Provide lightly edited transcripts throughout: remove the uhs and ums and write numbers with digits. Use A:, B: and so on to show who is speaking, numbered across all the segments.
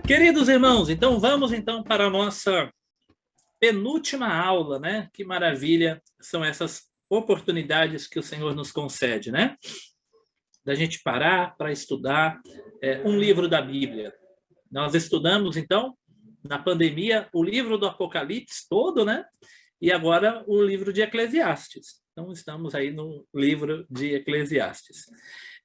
A: Queridos irmãos, então vamos então para a nossa penúltima aula, né? Que maravilha são essas oportunidades que o Senhor nos concede, né? Da gente parar para estudar um livro da Bíblia. Nós estudamos, então, na pandemia, o livro do Apocalipse todo, né? E agora o livro de Eclesiastes. Então, estamos aí no livro de Eclesiastes.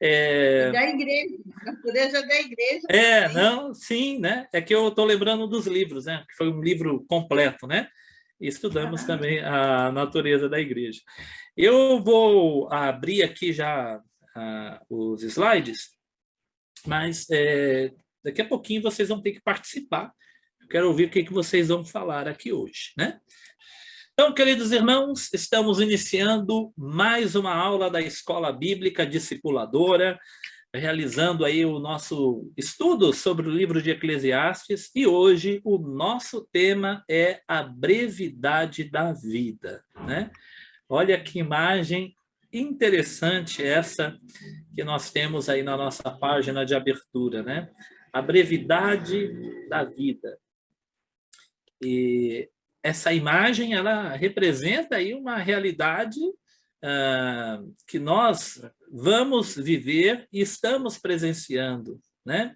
B: Da igreja, natureza da igreja.
A: Não, sim, né? É que eu estou lembrando dos livros, né? Que foi um livro completo, né? E estudamos também a natureza da igreja. Eu vou abrir aqui já os slides, mas daqui a pouquinho vocês vão ter que participar. Eu quero ouvir o que vocês vão falar aqui hoje, né? Então, queridos irmãos, estamos iniciando mais uma aula da Escola Bíblica Discipuladora, realizando aí o nosso estudo sobre o livro de Eclesiastes, e hoje o nosso tema é a brevidade da vida, né? Olha que imagem interessante essa que nós temos aí na nossa página de abertura, né? A brevidade da vida. E essa imagem, ela representa aí uma realidade que nós vamos viver e estamos presenciando, né?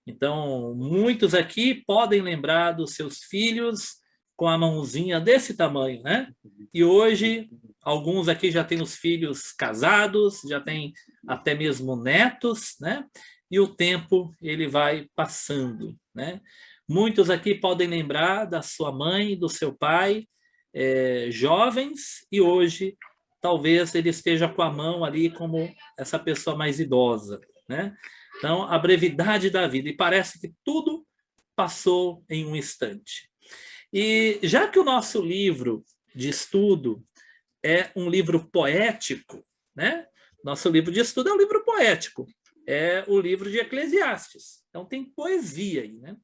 A: Então, muitos aqui podem lembrar dos seus filhos com a mãozinha desse tamanho, né? E hoje, alguns aqui já têm os filhos casados, já têm até mesmo netos, né? E o tempo, ele vai passando, né? Muitos aqui podem lembrar da sua mãe, do seu pai, jovens, e hoje talvez ele esteja com a mão ali como essa pessoa mais idosa, né? Então, a brevidade da vida, e parece que tudo passou em um instante. E já que o nosso livro de estudo é um livro poético, né? Nosso livro de estudo é um livro poético, é o livro de Eclesiastes. Então, tem poesia aí, né?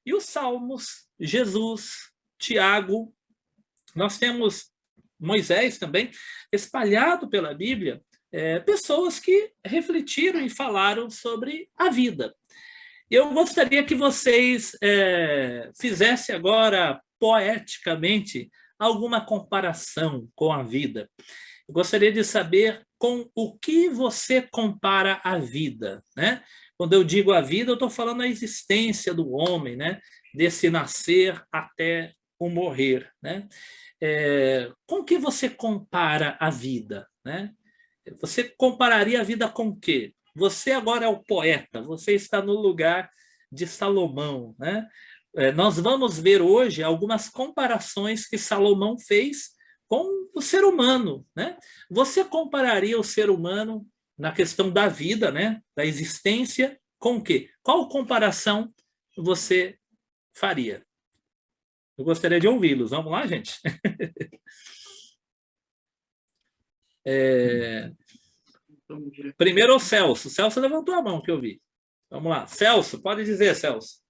A: E os Salmos, Jesus, Tiago, nós temos Moisés também, espalhado pela Bíblia, pessoas que refletiram e falaram sobre a vida. Eu gostaria que vocês fizessem agora, poeticamente, alguma comparação com a vida. Eu gostaria de saber com o que você compara a vida, né? Quando eu digo a vida, eu estou falando a existência do homem, né? Desse nascer até o morrer, né? Com que você compara a vida, né? Você compararia a vida com o quê? Você agora é o poeta, você está no lugar de Salomão, né? Nós vamos ver hoje algumas comparações que Salomão fez com o ser humano, né? Você compararia o ser humano na questão da vida, né? Da existência, com o quê? Qual comparação você faria? Eu gostaria de ouvi-los. Vamos lá, gente? Primeiro o Celso. Celso levantou a mão que eu vi. Vamos lá. Celso, pode dizer, Celso.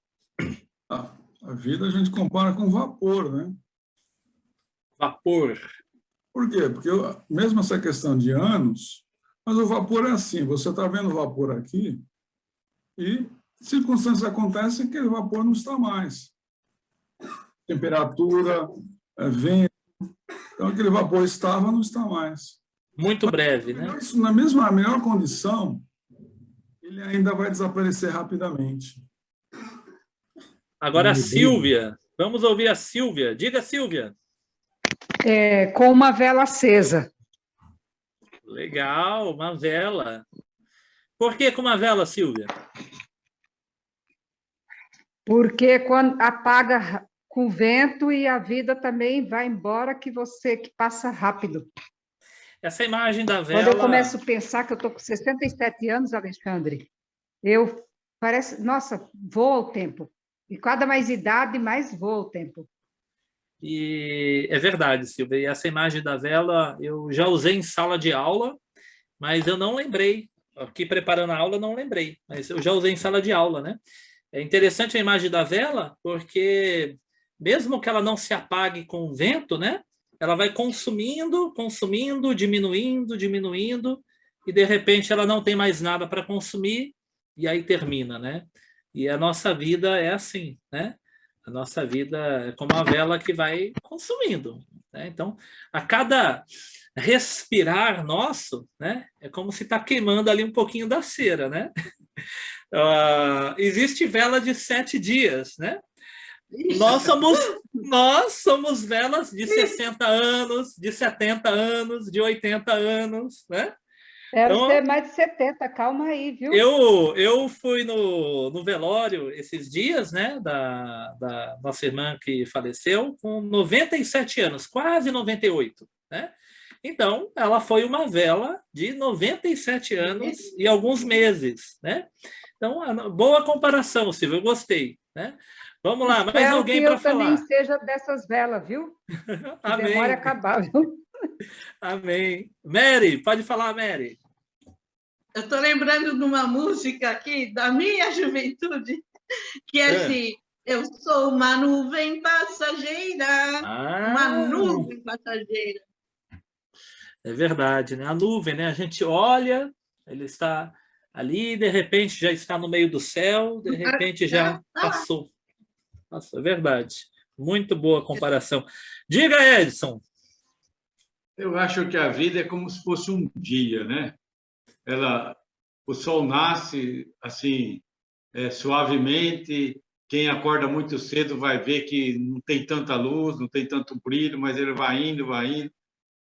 C: A vida a gente compara com vapor, né?
A: Vapor.
C: Por quê? Porque mesmo essa questão de anos, mas o vapor é assim, você está vendo o vapor aqui e circunstâncias acontecem que o vapor não está mais. Temperatura, vento, então aquele vapor estava, não está mais.
A: Muito breve, né?
C: Na melhor condição, ele ainda vai desaparecer rapidamente.
A: Agora a Silvia. Vamos ouvir a Silvia. Diga, Silvia.
D: Com uma vela acesa.
A: Legal, uma vela. Por que com uma vela, Silvia?
D: Porque quando apaga com o vento e a vida também vai embora, que passa rápido.
A: Essa imagem da vela...
D: Quando eu começo a pensar que eu estou com 67 anos, Alexandre, nossa, voa o tempo. E cada mais idade, mais voa o tempo.
A: E é verdade, Silvia. E essa imagem da vela eu já usei em sala de aula, mas eu não lembrei. Aqui preparando a aula, não lembrei. Mas eu já usei em sala de aula, né? É interessante a imagem da vela, porque mesmo que ela não se apague com o vento, né? Ela vai consumindo, diminuindo, e de repente ela não tem mais nada para consumir, e aí termina, né? E a nossa vida é assim, né? A nossa vida é como a vela que vai consumindo, né? Então, a cada respirar nosso, né? É como se está queimando ali um pouquinho da cera, né? Existe vela de 7 dias, né? Nós somos velas de 60 anos, de 70 anos, de 80 anos, né?
D: Deve
A: Então,
D: ser mais de 70, calma aí, viu?
A: eu fui no velório esses dias, né, da nossa irmã que faleceu, com 97 anos, quase 98, né? Então, ela foi uma vela de 97 anos e alguns meses, né? Então, boa comparação, Silvia, eu gostei, né? Vamos lá, mais
D: Espero
A: alguém
D: que
A: para
D: eu também
A: falar?
D: seja dessas velas, viu? Que demore a
A: Amém,
D: acabar, viu?
A: amém. Mary, pode falar, Mary.
B: Eu estou lembrando de uma música aqui da minha juventude, que é assim: eu sou uma nuvem passageira, uma nuvem passageira.
A: É verdade, né? A nuvem, né? A gente olha, ele está ali, de repente já está no meio do céu, de repente já passou. Nossa, é verdade. Muito boa comparação. Diga, Edson.
E: Eu acho que a vida é como se fosse um dia, né? O sol nasce assim, suavemente. Quem acorda muito cedo vai ver que não tem tanta luz, não tem tanto brilho, mas ele vai indo, vai indo.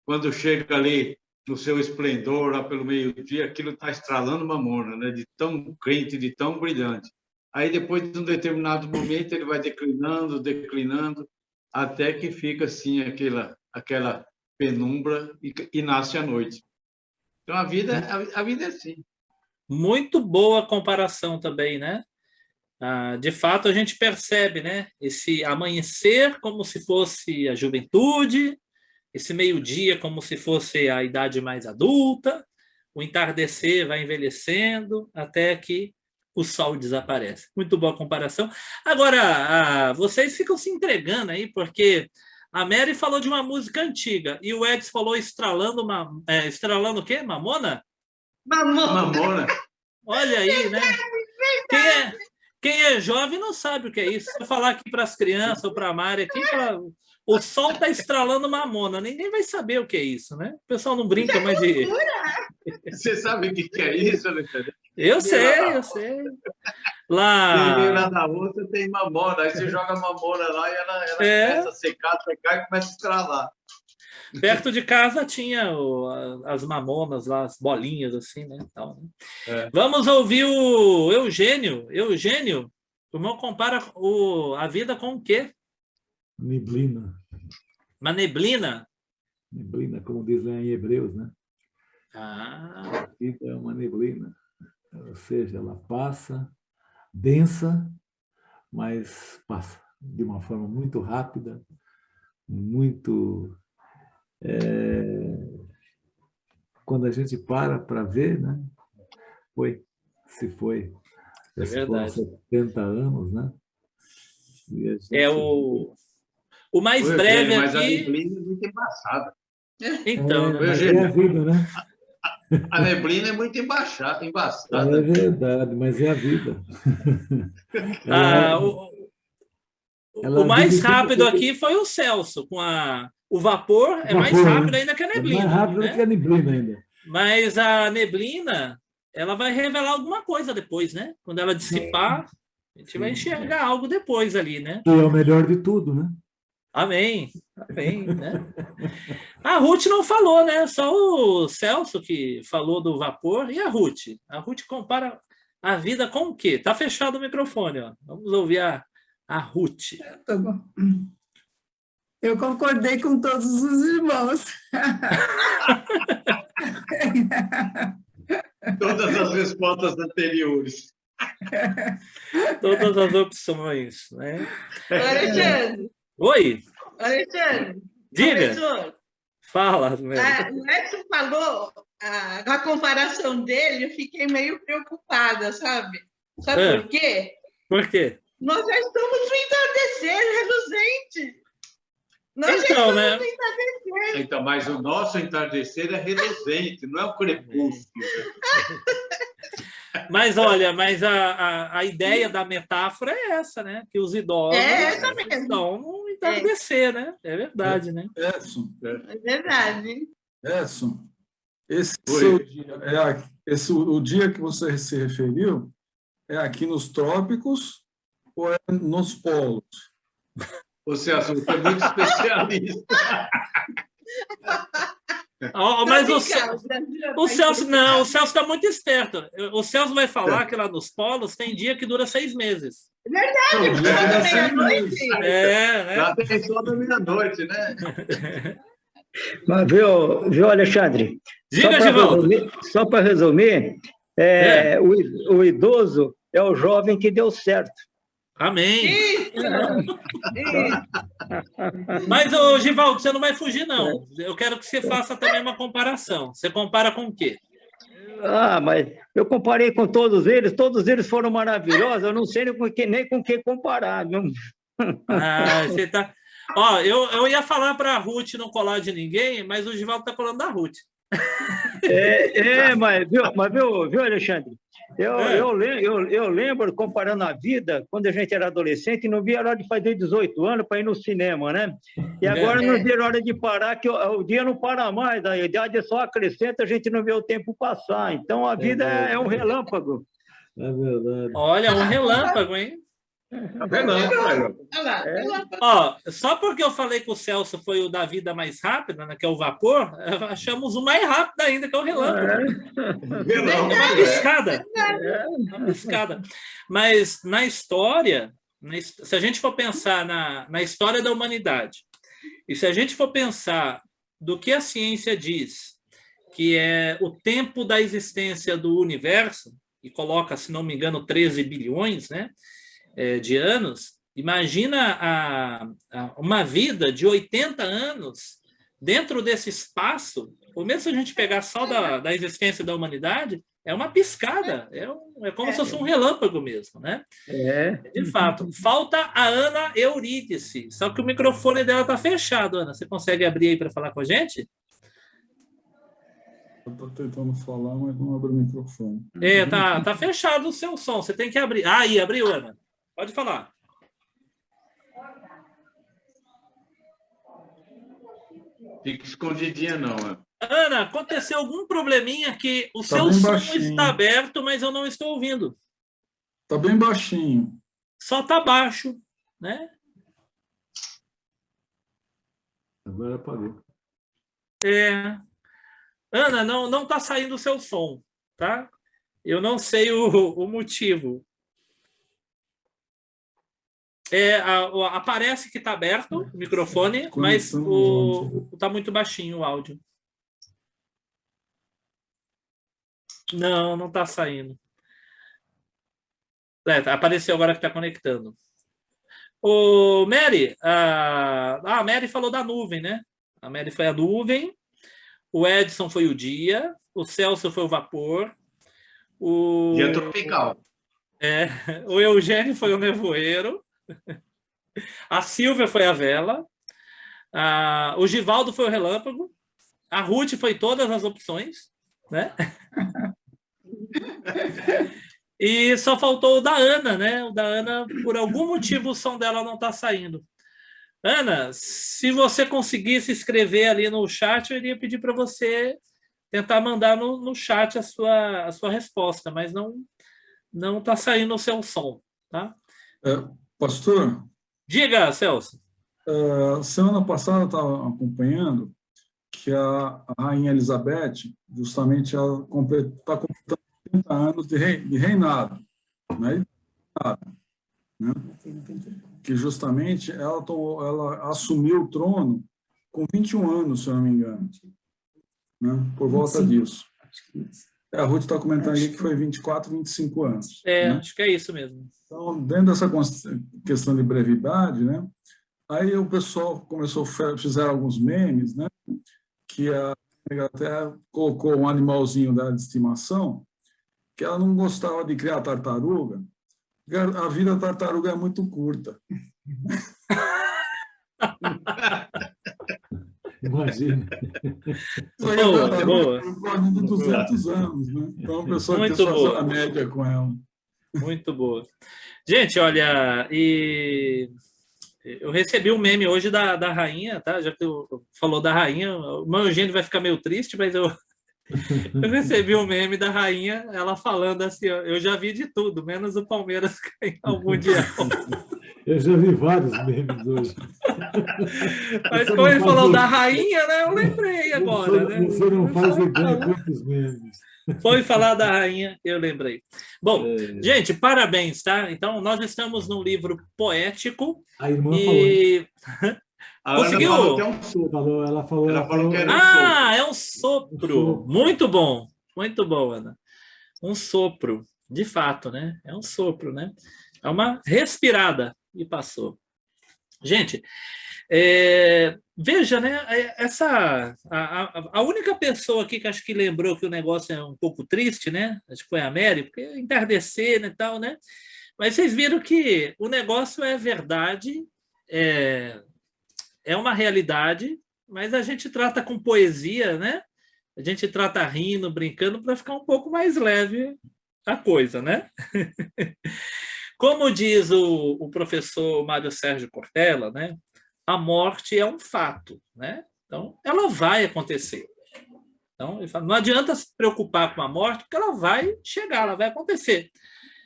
E: Quando chega ali no seu esplendor, lá pelo meio-dia, aquilo está estralando mamona, né? De tão crente, de tão brilhante. Aí, depois de um determinado momento, ele vai declinando, declinando, até que fica assim aquela penumbra e nasce a noite. Então, a vida é assim.
A: Muito boa comparação também, né? De fato, a gente percebe, né? Esse amanhecer como se fosse a juventude, esse meio-dia como se fosse a idade mais adulta, o entardecer vai envelhecendo até que o sol desaparece. Muito boa comparação. Agora, vocês ficam se entregando aí, porque a Mary falou de uma música antiga e o Edson falou estralando estralando o quê? Mamona?
E: Mamona.
A: Olha aí, né? Quem é jovem não sabe o que é isso. Se eu falar aqui para as crianças ou para a Mari aqui, o sol está estralando mamona. Ninguém vai saber o que é isso, né? O pessoal não brinca mais de...
E: Você sabe o que é isso, Alexandre?
A: Eu sei. Lá...
E: Tem lá na outra, tem mamona. Aí você joga a mamona lá e ela começa a secar e começa a estralar.
A: Perto de casa tinha as mamonas lá, as bolinhas assim, né? Então, Vamos ouvir o Eugênio. Eugênio, o irmão compara a vida com o quê?
F: Neblina.
A: Uma neblina?
F: Neblina, como diz lá em Hebreus, né?
A: A
F: vida é uma neblina. Ou seja, ela passa, densa, mas passa de uma forma muito rápida, muito... Quando a gente para ver, né? Se foi.
A: É verdade.
F: 70 anos, né?
A: O mais breve
E: mas
A: aqui...
E: a neblina é muito embaçada.
A: Então,
F: mas é a vida, né?
E: A neblina é muito embaçada.
F: É verdade, mas é a vida.
A: O mais rápido aqui foi o Celso, com o vapor é mais rápido ainda que a neblina.
F: É mais rápido que a neblina ainda.
A: Mas a neblina, ela vai revelar alguma coisa depois, né? Quando ela dissipar, a gente vai enxergar algo depois ali, né?
F: Que é o melhor de tudo, né?
A: Amém, né? A Ruth não falou, né? Só o Celso que falou do vapor. E a Ruth? A Ruth compara a vida com o quê? Tá fechado o microfone, ó. Vamos ouvir a Ruth.
G: Tá bom. Eu concordei com todos os irmãos.
E: Todas as respostas anteriores.
A: Todas as opções, né?
B: Alexandre.
A: Oi.
B: Alexandre.
A: Diga.
B: Professor,
A: Fala.
B: o Edson falou a comparação dele, eu fiquei meio preocupada, sabe? Sabe por quê?
A: Por quê?
B: Nós já estamos no entardecer reluzente.
A: Então, né?
E: Então, mas o nosso entardecer é reluzente, não é o crepúsculo.
A: Mas olha, mas a ideia da metáfora é essa, né? Que os idosos estão no entardecer, né? É verdade, né?
C: Edson.
B: É verdade.
C: Edson, o dia que você se referiu é aqui nos trópicos ou é nos polos?
E: Ô, Celso, você é muito especialista.
A: Mas o Celso não, o Celso está muito esperto. O Celso vai falar que lá nos polos tem dia que dura 6 meses.
B: Verdade, da meia-noite.
A: Né?
E: Já tem só da meia-noite, né?
H: Mas, viu, Alexandre?
A: Diga, Givaldo.
H: Só para resumir, o idoso é o jovem que deu certo.
A: Amém.
B: Isso.
A: Mas, Givaldo, você não vai fugir, não. Eu quero que você faça também uma comparação. Você compara com o quê?
H: Mas eu comparei com todos eles foram maravilhosos, eu não sei nem com que comparar. Não.
A: Você tá... eu ia falar para a Ruth não colar de ninguém, mas o Givaldo está colando da Ruth.
H: Mas viu, Alexandre? Eu lembro, comparando a vida, quando a gente era adolescente, não via a hora de fazer 18 anos para ir no cinema, né? E agora não via a hora de parar, que o dia não para mais, a idade só acrescenta, a gente não vê o tempo passar. Então, a vida é um relâmpago.
F: É verdade.
A: Olha, um relâmpago, hein? Só porque eu falei que o Celso foi o da vida mais rápida, né, que é o vapor, achamos o mais rápido ainda, que é o relâmpago. É uma piscada. Uma piscada. Mas na história, se a gente for pensar na história da humanidade, e se a gente for pensar do que a ciência diz, que é o tempo da existência do universo, e coloca, se não me engano, 13 bilhões, né? De anos, imagina uma vida de 80 anos dentro desse espaço, ou mesmo se a gente pegar só da existência da humanidade, é uma piscada, é como se fosse um relâmpago mesmo, né? De fato. Falta a Ana Eurídice, só que o microfone dela está fechado, Ana. Você consegue abrir aí para falar com a gente?
C: Eu estou tentando falar, mas não abre o microfone.
A: Tá fechado o seu som, você tem que abrir. Aí, abriu, Ana. Pode falar.
E: Fica escondidinha, não.
A: Ana, aconteceu algum probleminha que o seu som está aberto, mas eu não estou ouvindo.
C: Está bem baixinho.
A: Só está baixo, né?
F: Agora apagou.
A: Ana, não está saindo o seu som, tá? Eu não sei o motivo. Aparece que está aberto o microfone, mas está muito baixinho o áudio. Não está saindo. Apareceu agora que está conectando. Mary, a Mary falou da nuvem, né? A Mary foi a nuvem, o Edson foi o dia, o Celso foi o vapor,
E: dia tropical.
A: O Eugênio foi o nevoeiro, a Silvia foi a vela, o Givaldo foi o relâmpago, a Ruth foi todas as opções, né? E só faltou o da Ana, né? O da Ana, por algum motivo, o som dela não está saindo. Ana, se você conseguisse escrever ali no chat, eu iria pedir para você tentar mandar no chat a sua resposta, mas não está saindo o seu som, tá?
C: Pastor?
A: Diga, Celso.
C: Semana passada eu estava acompanhando que a Rainha Elizabeth, justamente, ela está completando 30 anos de reinado, né? Que justamente ela assumiu o trono com 21 anos, se eu não me engano, né? Por volta disso. A Ruth está comentando aqui que foi 24, 25 anos.
A: Né? Acho que é isso mesmo.
C: Então, dentro dessa questão de brevidade, né? Aí o pessoal fizeram alguns memes, né? Que a Inglaterra colocou um animalzinho dela de estimação, que ela não gostava de criar tartaruga. A vida da tartaruga é muito curta.
F: Imagina.
C: Isso aí
A: Boa,
C: é
A: boa.
C: recorde de 200 anos, né? Então, a pessoa
A: Muito
C: quis fazer
A: boa.
C: a média com ela.
A: Muito boa. Gente, olha, e eu recebi um meme hoje da rainha, tá? Já que tu falou da rainha, o meu Eugênio vai ficar meio triste, mas eu recebi um meme da rainha, ela falando assim, ó, eu já vi de tudo, menos o Palmeiras ganhar o Mundial.
F: Eu já vi vários memes hoje.
A: Mas
F: Você
A: como ele
F: não
A: falou
F: faz
A: da
F: ideia.
A: rainha, né? Eu lembrei agora, né?
F: Você não faz ideia quantos memes.
A: Foi falar da rainha, eu lembrei. Bom, gente, parabéns, tá? Então, nós estamos num livro poético.
F: A irmã
A: e...
E: A
A: Conseguiu?
E: Ana falou que é um sopro.
F: Ela falou
E: que era um
A: Ah, é um sopro. Muito bom. Muito bom, Ana. Um sopro. De fato, né? É um sopro, né? É uma respirada e passou. Gente, veja, né? A única pessoa aqui que acho que lembrou que o negócio é um pouco triste, né? Acho que foi a Mary, porque entardecer, né, e tal, né? Mas vocês viram que o negócio é verdade, é uma realidade, mas a gente trata com poesia, né? A gente trata rindo, brincando, para ficar um pouco mais leve a coisa, né? Como diz o professor Mário Sérgio Cortella, né? A morte é um fato, né? Então, ela vai acontecer. Então, ele fala, não adianta se preocupar com a morte, porque ela vai chegar, ela vai acontecer.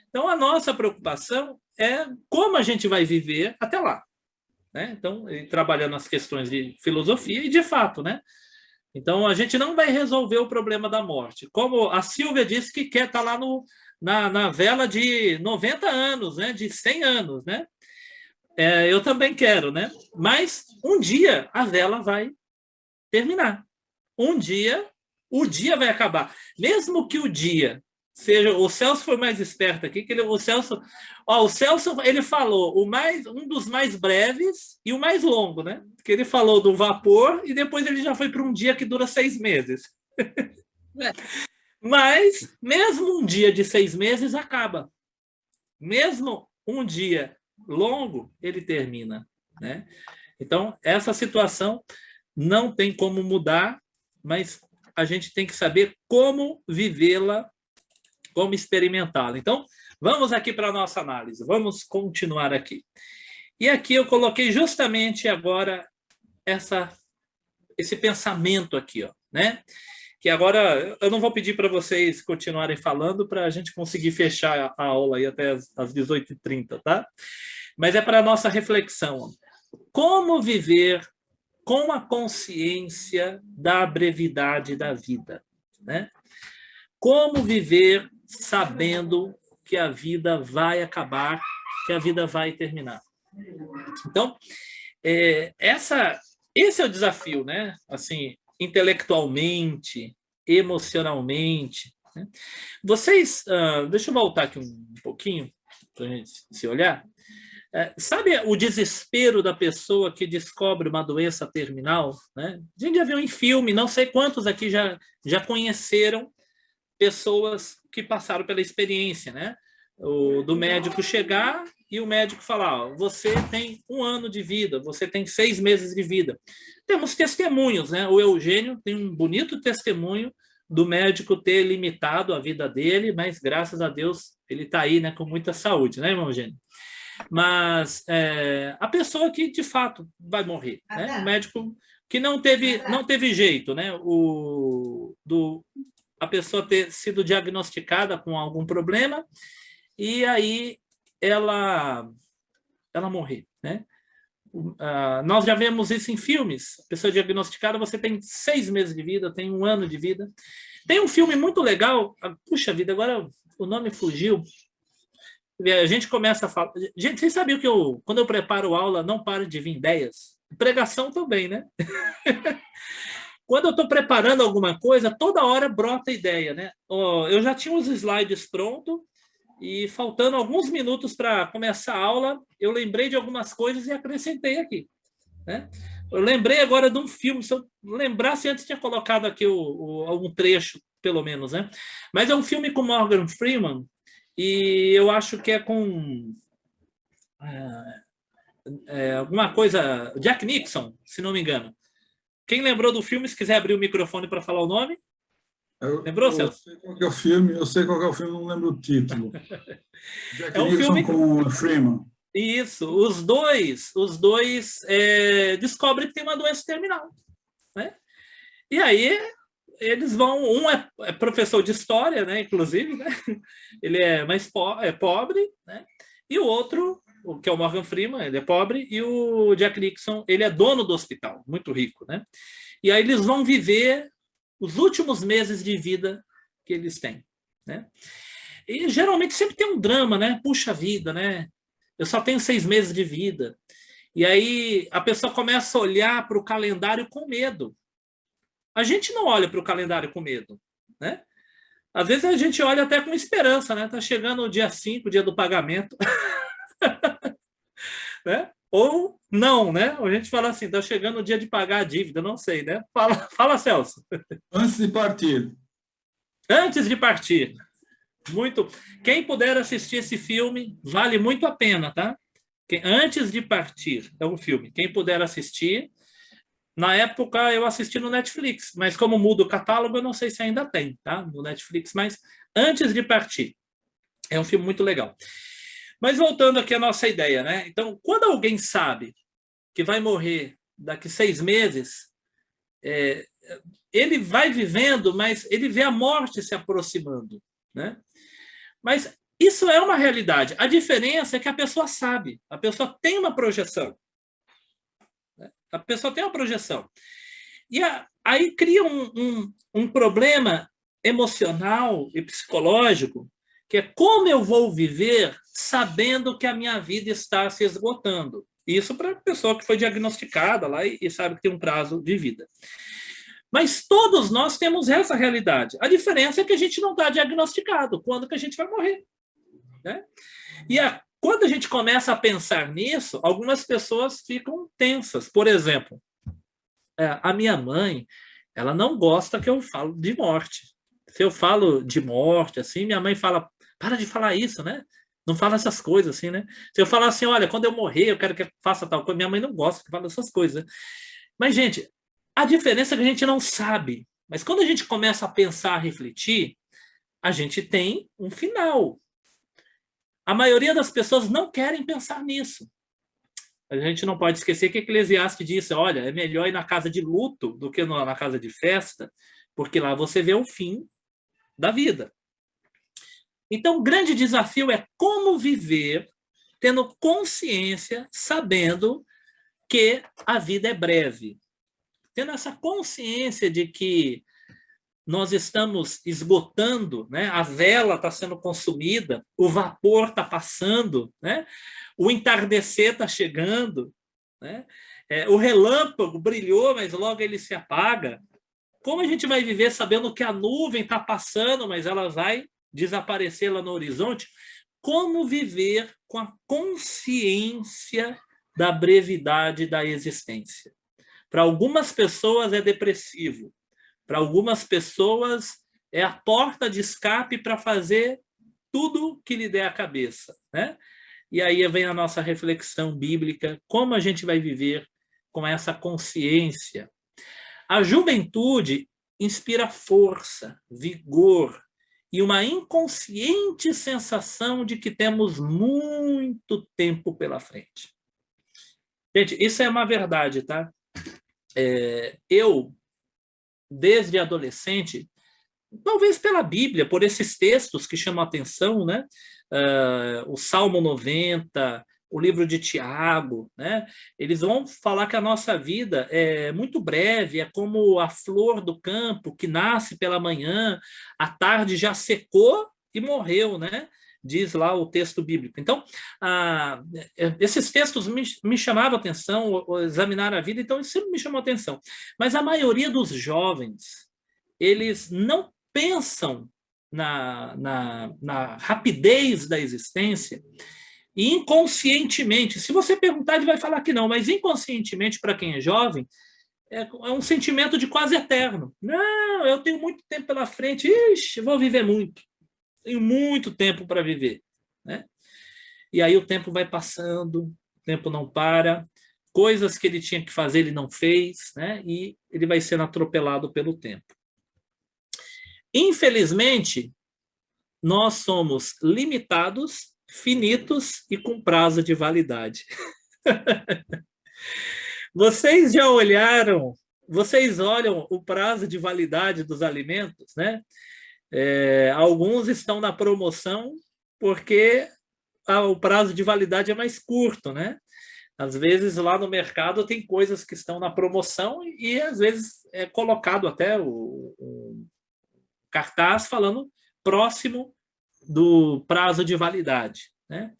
A: Então, a nossa preocupação é como a gente vai viver até lá, né? Então, ele trabalhando as questões de filosofia e de fato, né? Então, a gente não vai resolver o problema da morte. Como a Silvia disse que quer estar lá na vela de 90 anos, né? De 100 anos, né? Eu também quero, né? Mas um dia a vela vai terminar. Um dia, o dia vai acabar. Mesmo que o dia seja... O Celso foi mais esperto aqui, que o Celso ele falou um dos mais breves e o mais longo, né? Que ele falou do vapor e depois ele já foi para um dia que dura 6 meses. Mas mesmo um dia de 6 meses acaba. Mesmo um dia longo, ele termina, né? Então, essa situação não tem como mudar, mas a gente tem que saber como vivê-la, como experimentá-la. Então, vamos aqui para a nossa análise, vamos continuar aqui. E aqui eu coloquei justamente agora esse pensamento aqui, ó, né? Que agora eu não vou pedir para vocês continuarem falando para a gente conseguir fechar a aula aí até às 18h30, tá? Mas é para a nossa reflexão. Como viver com a consciência da brevidade da vida, né? Como viver sabendo que a vida vai acabar, que a vida vai terminar. Então, esse é o desafio, né? Assim, intelectualmente, emocionalmente. Né? Vocês, deixa eu voltar aqui um pouquinho para a gente se olhar. Sabe o desespero da pessoa que descobre uma doença terminal? Né? A gente já viu em filme, não sei quantos aqui já conheceram pessoas que passaram pela experiência, né? Do médico chegar e o médico falar, ó, você tem 1 ano de vida, você tem 6 meses de vida. Temos testemunhos, né? O Eugênio tem um bonito testemunho do médico ter limitado a vida dele, mas graças a Deus ele está aí, né, com muita saúde, né, irmão Eugênio? Mas a pessoa que de fato vai morrer, né? O médico que não teve jeito, né? A pessoa ter sido diagnosticada com algum problema e aí ela morrer, né? Nós já vemos isso em filmes. A pessoa diagnosticada, você tem 6 meses de vida, tem 1 ano de vida. Tem um filme muito legal, puxa vida, agora o nome fugiu. A gente começa a falar... Gente, vocês sabiam que quando eu preparo aula, não paro de vir ideias? Pregação também, né? Quando eu estou preparando alguma coisa, toda hora brota ideia, né? Eu já tinha os slides prontos e faltando alguns minutos para começar a aula, eu lembrei de algumas coisas e acrescentei aqui, né? Eu lembrei agora de um filme, se eu lembrasse antes, tinha colocado aqui algum trecho, pelo menos, né? Mas é um filme com Morgan Freeman e eu acho que é com alguma coisa... Jack Nixon, se não me engano. Quem lembrou do filme, se quiser abrir o microfone para falar o nome? Lembrou, Celso?
C: Eu sei qual que é o filme, não lembro o título. Jack
A: um
C: Nicholson
A: filme
C: com o Freeman.
A: Isso, os dois descobrem que tem uma doença terminal, né? E aí eles vão, um é professor de história, né? Inclusive, né? Ele é mais pobre, né? E o outro, que é o Morgan Freeman, ele é pobre, e o Jack Nicholson, ele é dono do hospital, muito rico, né? E aí eles vão viver os últimos meses de vida que eles têm, né? E geralmente sempre tem um drama, né? Puxa vida, né? Eu só tenho 6 meses de vida. E aí a pessoa começa a olhar para o calendário com medo. A gente não olha para o calendário com medo, né? Às vezes a gente olha até com esperança, né? Tá chegando o dia 5, o dia do pagamento. Né? Ou não, né? A gente fala assim, tá chegando o dia de pagar a dívida, não sei, né? Fala, Celso.
C: Antes de partir.
A: Antes de partir. Muito. Quem puder assistir esse filme, vale muito a pena, tá? Antes de partir, é um filme. Quem puder assistir. Na época eu assisti no Netflix, mas como muda o catálogo, eu não sei se ainda tem, tá? No Netflix, mas Antes de Partir. É um filme muito legal. Mas voltando aqui à nossa ideia, né? Então, quando alguém sabe que vai morrer daqui 6 meses, ele vai vivendo, mas ele vê a morte se aproximando, né? Mas isso é uma realidade. A diferença é que a pessoa sabe, a pessoa tem uma projeção. A pessoa tem uma projeção. E aí cria um problema emocional e psicológico, que é como eu vou viver sabendo que a minha vida está se esgotando. Isso para a pessoa que foi diagnosticada lá e sabe que tem um prazo de vida. Mas todos nós temos essa realidade. A diferença é que a gente não está diagnosticado quando que a gente vai morrer, né? E quando a gente começa a pensar nisso, algumas pessoas ficam tensas. Por exemplo, a minha mãe, ela não gosta que eu falo de morte. Se eu falo de morte, assim, minha mãe fala, para de falar isso, né? Não fala essas coisas, assim, né? Se eu falar assim, olha, quando eu morrer, eu quero que faça tal coisa, minha mãe não gosta que fala essas coisas, né? Mas, gente, a diferença é que a gente não sabe. Mas quando a gente começa a pensar, a refletir, a gente tem um final. A maioria das pessoas não querem pensar nisso. A gente não pode esquecer que Eclesiastes disse, olha, é melhor ir na casa de luto do que na casa de festa, porque lá você vê o fim da vida. Então, o grande desafio é como viver tendo consciência, sabendo que a vida é breve. Tendo essa consciência de que nós estamos esgotando, né? A vela está sendo consumida, o vapor está passando, né? O entardecer está chegando, né? O relâmpago brilhou, mas logo ele se apaga. Como a gente vai viver sabendo que a nuvem está passando, mas ela vai desaparecer lá no horizonte? Como viver com a consciência da brevidade da existência? Para algumas pessoas é depressivo. Para algumas pessoas é a porta de escape para fazer tudo que lhe der a cabeça, né? E aí vem a nossa reflexão bíblica, como a gente vai viver com essa consciência. A juventude inspira força, vigor e uma inconsciente sensação de que temos muito tempo pela frente. Gente, isso é uma verdade, tá? Eu, desde adolescente, talvez pela Bíblia, por esses textos que chamam a atenção, né? O Salmo 90, o livro de Tiago, né? Eles vão falar que a nossa vida é muito breve, é como a flor do campo que nasce pela manhã, à tarde já secou e morreu, né? Diz lá o texto bíblico. Então, esses textos me chamavam a atenção, examinar a vida, então isso sempre me chamou a atenção. Mas a maioria dos jovens, eles não pensam na rapidez da existência e inconscientemente, se você perguntar, ele vai falar que não, mas inconscientemente, para quem é jovem, é um sentimento de quase eterno. Não, eu tenho muito tempo pela frente, ixi, vou viver muito. Tenho muito tempo para viver, né? E aí o tempo vai passando, o tempo não para, coisas que ele tinha que fazer ele não fez, né? E ele vai sendo atropelado pelo tempo. Infelizmente, nós somos limitados, finitos e com prazo de validade. Vocês já olharam, vocês olham o prazo de validade dos alimentos, né? Alguns estão na promoção porque o prazo de validade é mais curto, né? Às vezes lá no mercado tem coisas que estão na promoção e às vezes é colocado até o cartaz falando próximo do prazo de validade, né?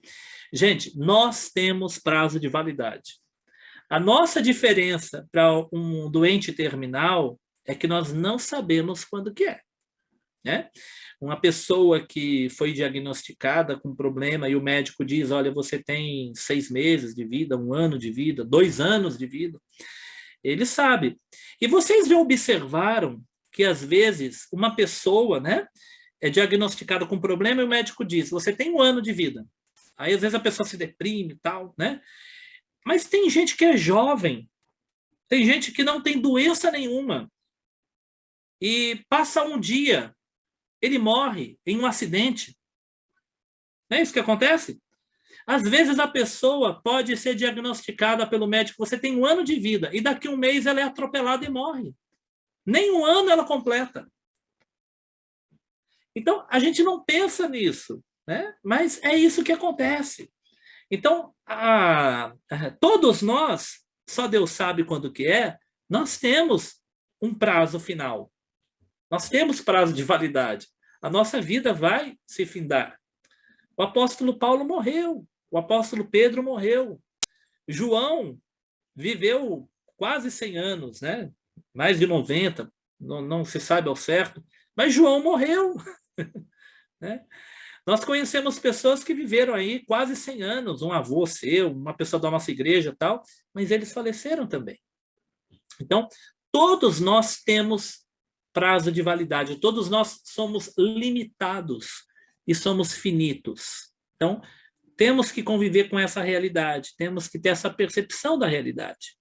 A: Gente, nós temos prazo de validade. A nossa diferença para um doente terminal é que nós não sabemos quando que é, né? Uma pessoa que foi diagnosticada com problema e o médico diz, olha, você tem 6 meses de vida, 1 ano de vida, 2 anos de vida, ele sabe. E vocês já observaram que, às vezes, uma pessoa, né, é diagnosticada com problema e o médico diz, você tem 1 ano de vida. Aí, às vezes, a pessoa se deprime e tal, né? Mas tem gente que é jovem, tem gente que não tem doença nenhuma e passa um dia, ele morre em um acidente. Não é isso que acontece? Às vezes a pessoa pode ser diagnosticada pelo médico, você tem 1 ano de vida, e daqui a 1 mês ela é atropelada e morre. Nem 1 ano ela completa. Então, a gente não pensa nisso, né? Mas é isso que acontece. Então, todos nós, só Deus sabe quando que é, nós temos um prazo final. Nós temos prazo de validade. A nossa vida vai se findar. O apóstolo Paulo morreu. O apóstolo Pedro morreu. João viveu quase 100 anos, né? Mais de 90, não se sabe ao certo. Mas João morreu. Né? Nós conhecemos pessoas que viveram aí quase 100 anos. Um avô seu, uma pessoa da nossa igreja e tal. Mas eles faleceram também. Então, todos nós temos prazo de validade. Todos nós somos limitados e somos finitos. Então, temos que conviver com essa realidade, temos que ter essa percepção da realidade.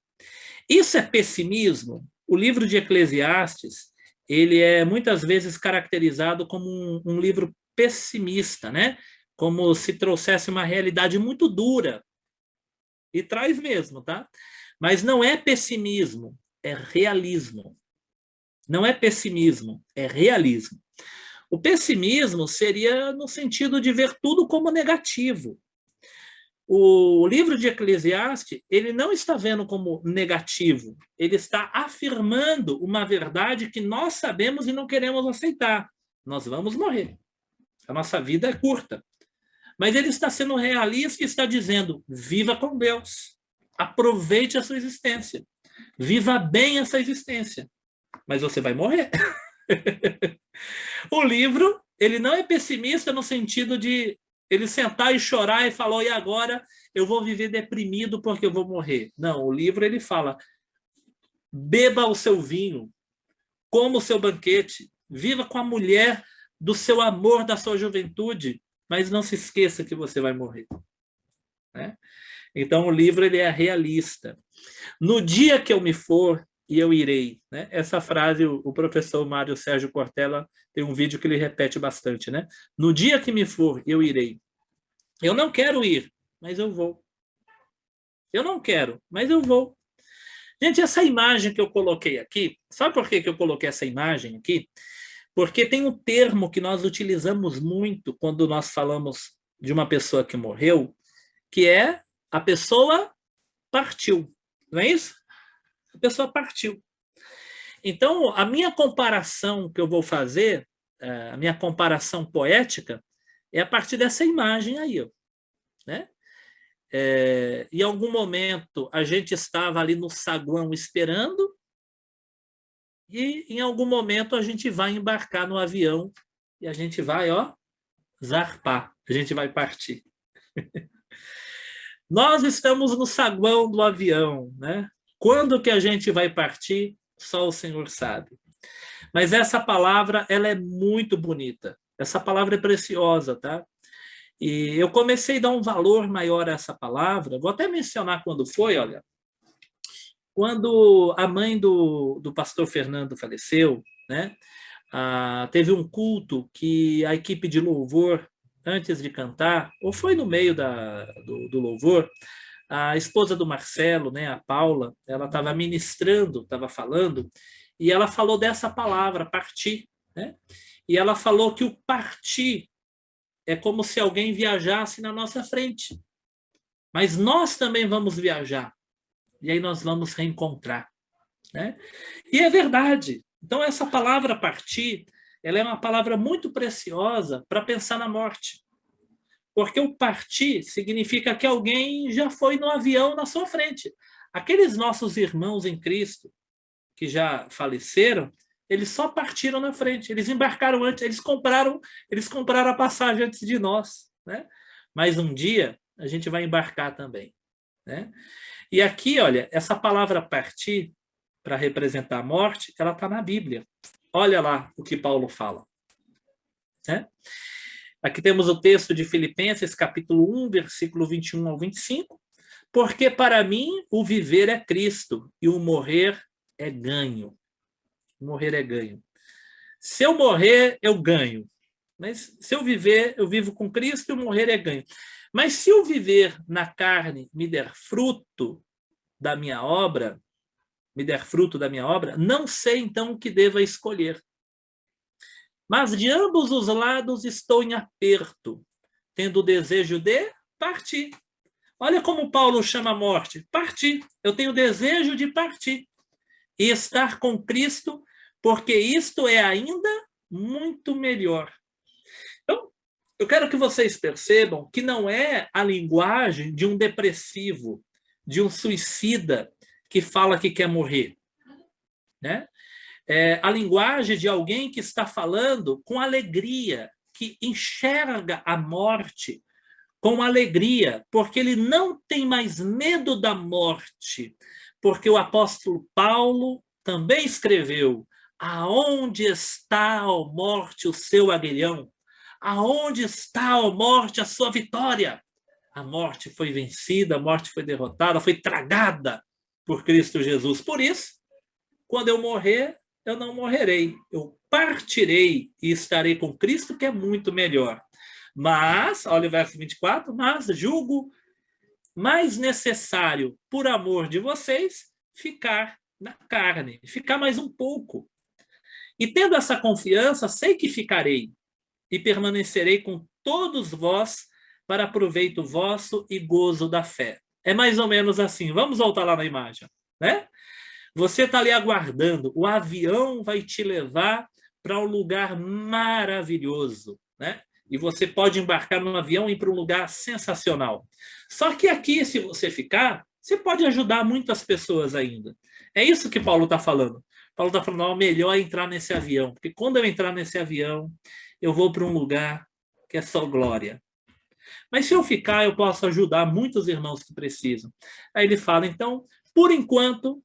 A: Isso é pessimismo? O livro de Eclesiastes, ele é muitas vezes caracterizado como um livro pessimista, né? Como se trouxesse uma realidade muito dura. E traz mesmo, tá? Mas não é pessimismo, é realismo. Não é pessimismo, é realismo. O pessimismo seria no sentido de ver tudo como negativo. O livro de Eclesiastes, ele não está vendo como negativo, ele está afirmando uma verdade que nós sabemos e não queremos aceitar. Nós vamos morrer. A nossa vida é curta. Mas ele está sendo realista e está dizendo, viva com Deus. Aproveite a sua existência. Viva bem essa existência. Mas você vai morrer. O livro, ele não é pessimista no sentido de ele sentar e chorar e falar, e agora eu vou viver deprimido porque eu vou morrer. Não, o livro ele fala, beba o seu vinho, coma o seu banquete, viva com a mulher do seu amor, da sua juventude, mas não se esqueça que você vai morrer. Né? Então, o livro ele é realista. No dia que eu me for, e eu irei. Né? Essa frase, o professor Mário Sérgio Cortella tem um vídeo que ele repete bastante. Né? No dia que me for, eu irei. Eu não quero ir, mas eu vou. Eu não quero, mas eu vou. Gente, essa imagem que eu coloquei aqui, sabe por que eu coloquei essa imagem aqui? Porque tem um termo que nós utilizamos muito quando nós falamos de uma pessoa que morreu, que é a pessoa partiu. Não é isso? A pessoa partiu. Então, a minha comparação que eu vou fazer, a minha comparação poética, é a partir dessa imagem aí. Ó, né? Em algum momento, a gente estava ali no saguão esperando, e em algum momento a gente vai embarcar no avião, e a gente vai, ó, zarpar, a gente vai partir. Nós estamos no saguão do avião, né? Quando que a gente vai partir, só o Senhor sabe. Mas essa palavra, ela é muito bonita. Essa palavra é preciosa, tá? E eu comecei a dar um valor maior a essa palavra. Vou até mencionar quando foi, olha. Quando a mãe do pastor Fernando faleceu, né, teve um culto que a equipe de louvor, antes de cantar, ou foi no meio do louvor, a esposa do Marcelo, né, a Paula, ela estava ministrando, estava falando, e ela falou dessa palavra, partir, né? E ela falou que o partir é como se alguém viajasse na nossa frente. Mas nós também vamos viajar. E aí nós vamos reencontrar, né? E é verdade. Então, essa palavra partir, ela é uma palavra muito preciosa para pensar na morte. Porque o partir significa que alguém já foi no avião na sua frente. Aqueles nossos irmãos em Cristo que já faleceram, eles só partiram na frente, eles embarcaram antes, eles compraram a passagem antes de nós, né? Mas um dia a gente vai embarcar também, né? E aqui, olha, essa palavra partir, para representar a morte, ela está na Bíblia. Olha lá o que Paulo fala, né? Aqui temos o texto de Filipenses, capítulo 1, versículo 21 ao 25. Porque para mim o viver é Cristo e o morrer é ganho. Morrer é ganho. Se eu morrer, eu ganho. Mas se eu viver, eu vivo com Cristo e o morrer é ganho. Mas se eu viver na carne me der fruto da minha obra, não sei então o que deva escolher. Mas de ambos os lados estou em aperto, tendo o desejo de partir. Olha como Paulo chama a morte. Partir. Eu tenho desejo de partir. E estar com Cristo, porque isto é ainda muito melhor. Então, eu quero que vocês percebam que não é a linguagem de um depressivo, de um suicida que fala que quer morrer, né? É a linguagem de alguém que está falando com alegria, que enxerga a morte com alegria, porque ele não tem mais medo da morte, porque o apóstolo Paulo também escreveu: aonde está, ó morte, o seu aguilhão? Aonde está, ó morte, a sua vitória? A morte foi vencida, a morte foi derrotada, foi tragada por Cristo Jesus. Por isso, quando eu morrer, eu não morrerei. Eu partirei e estarei com Cristo, que é muito melhor. Mas, olha o verso 24, mas julgo mais necessário, por amor de vocês, ficar na carne, ficar mais um pouco. E tendo essa confiança, sei que ficarei e permanecerei com todos vós para proveito vosso e gozo da fé. É mais ou menos assim. Vamos voltar lá na imagem, né? Você está ali aguardando, o avião vai te levar para um lugar maravilhoso, né? E você pode embarcar num avião e ir para um lugar sensacional. Só que aqui, se você ficar, você pode ajudar muitas pessoas ainda. É isso que Paulo está falando. Paulo está falando, ó, melhor entrar nesse avião, porque quando eu entrar nesse avião, eu vou para um lugar que é só glória. Mas se eu ficar, eu posso ajudar muitos irmãos que precisam. Aí ele fala, então, por enquanto,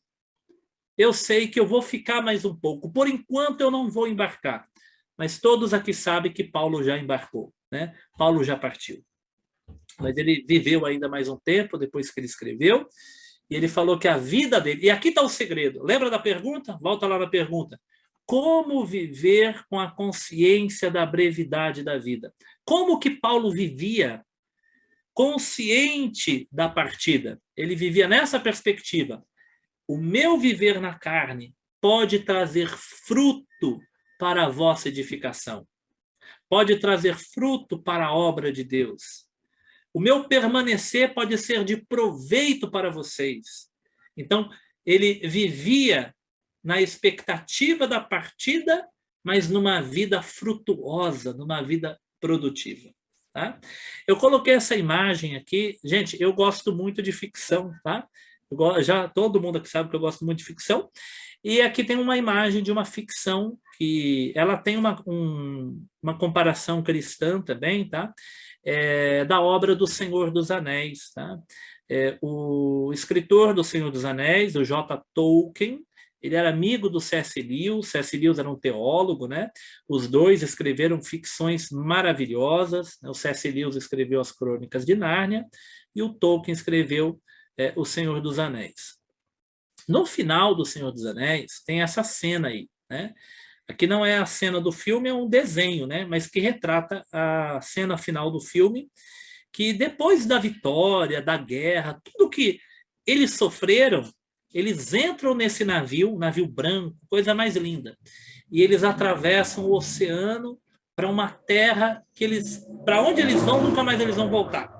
A: eu sei que eu vou ficar mais um pouco. Por enquanto, eu não vou embarcar. Mas todos aqui sabem que Paulo já embarcou, né? Paulo já partiu. Mas ele viveu ainda mais um tempo, depois que ele escreveu, e ele falou que a vida dele... E aqui está o segredo. Lembra da pergunta? Volta lá na pergunta. Como viver com a consciência da brevidade da vida? Como que Paulo vivia consciente da partida? Ele vivia nessa perspectiva. O meu viver na carne pode trazer fruto para a vossa edificação. Pode trazer fruto para a obra de Deus. O meu permanecer pode ser de proveito para vocês. Então, ele vivia na expectativa da partida, mas numa vida frutuosa, numa vida produtiva. Tá? Eu coloquei essa imagem aqui. Gente, eu gosto muito de ficção, tá? Já todo mundo aqui sabe que eu gosto muito de ficção. E aqui tem uma imagem de uma ficção que ela tem uma comparação cristã também, tá? Da obra do Senhor dos Anéis, tá? O escritor do Senhor dos Anéis, o J. Tolkien, ele era amigo do C.S. Lewis. C.S. Lewis era um teólogo, né? Os dois escreveram ficções maravilhosas. O C.S. Lewis escreveu as Crônicas de Nárnia e o Tolkien escreveu O Senhor dos Anéis. No final do Senhor dos Anéis, tem essa cena aí, né? Aqui não é a cena do filme, é um desenho, né? Mas que retrata a cena final do filme, que depois da vitória, da guerra, tudo que eles sofreram, eles entram nesse navio branco, coisa mais linda, e eles atravessam o oceano para uma terra que para onde eles vão, nunca mais eles vão voltar.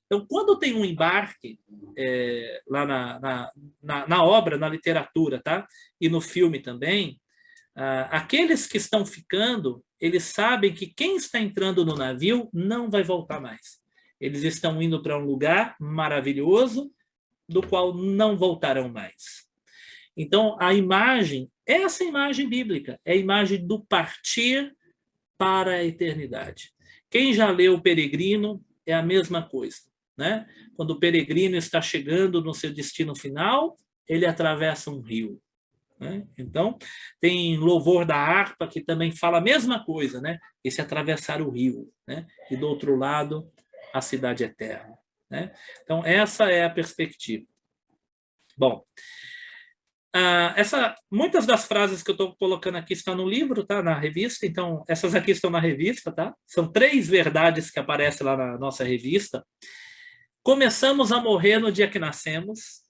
A: Então, quando tem um embarque lá na obra, na literatura, tá? E no filme também, aqueles que estão ficando, eles sabem que quem está entrando no navio não vai voltar mais. Eles estão indo para um lugar maravilhoso, do qual não voltarão mais. Então, a imagem, essa imagem bíblica, é a imagem do partir para a eternidade. Quem já leu O Peregrino, é a mesma coisa, né? Quando o peregrino está chegando no seu destino final, ele atravessa um rio, né? Então, tem Louvor da Harpa, que também fala a mesma coisa, né? Esse atravessar o rio, né? E do outro lado, a cidade eterna, né? Então, essa é a perspectiva. Bom, muitas das frases que eu estou colocando aqui estão no livro, tá? Na revista, então essas aqui estão na revista, tá? São 3 verdades que aparecem lá na nossa revista. Começamos a morrer no dia que nascemos.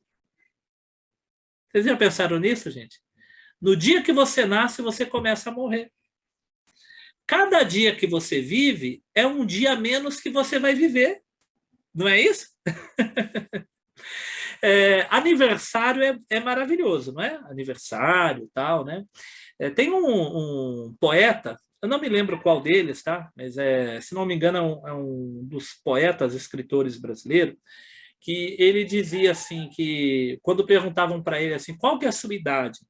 A: Vocês já pensaram nisso, gente? No dia que você nasce, você começa a morrer. Cada dia que você vive é um dia a menos que você vai viver. Não é isso? Aniversário é maravilhoso, não é? Aniversário e tal, né? Tem um poeta, eu não me lembro qual deles, tá? Mas, se não me engano, é um dos poetas, escritores brasileiros, que ele dizia assim, que quando perguntavam para ele assim, qual que é a sua idade?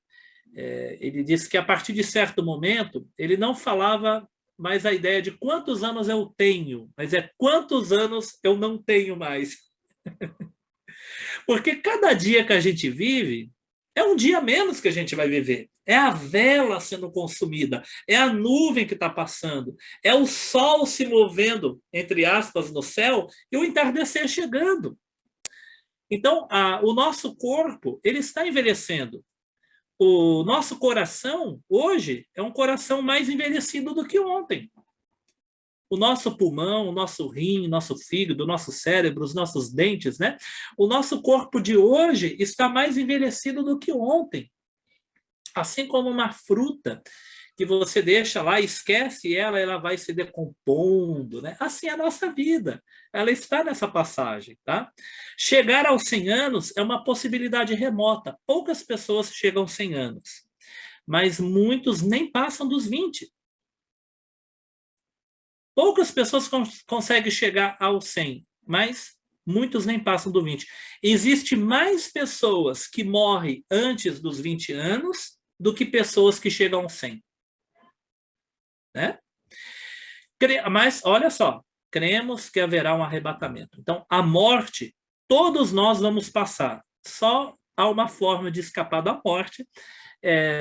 A: Ele disse que a partir de certo momento, ele não falava mais a ideia de quantos anos eu tenho, mas é quantos anos eu não tenho mais. Porque cada dia que a gente vive é um dia menos que a gente vai viver. É a vela sendo consumida, é a nuvem que está passando, é o sol se movendo, entre aspas, no céu e o entardecer chegando. Então, o nosso corpo, ele está envelhecendo. O nosso coração, hoje, é um coração mais envelhecido do que ontem. O nosso pulmão, o nosso rim, o nosso fígado, o nosso cérebro, os nossos dentes, né? O nosso corpo de hoje está mais envelhecido do que ontem. Assim como uma fruta que você deixa lá, esquece ela vai se decompondo, né? Assim é a nossa vida. Ela está nessa passagem, tá? Chegar aos 100 anos é uma possibilidade remota. Poucas pessoas chegam aos 100 anos, mas muitos nem passam dos 20. Poucas pessoas conseguem chegar aos 100, mas muitos nem passam do 20. Existe mais pessoas que morrem antes dos 20 anos do que pessoas que chegam aos 100. Né? Mas, olha só, cremos que haverá um arrebatamento. Então, a morte, todos nós vamos passar. Só há uma forma de escapar da morte,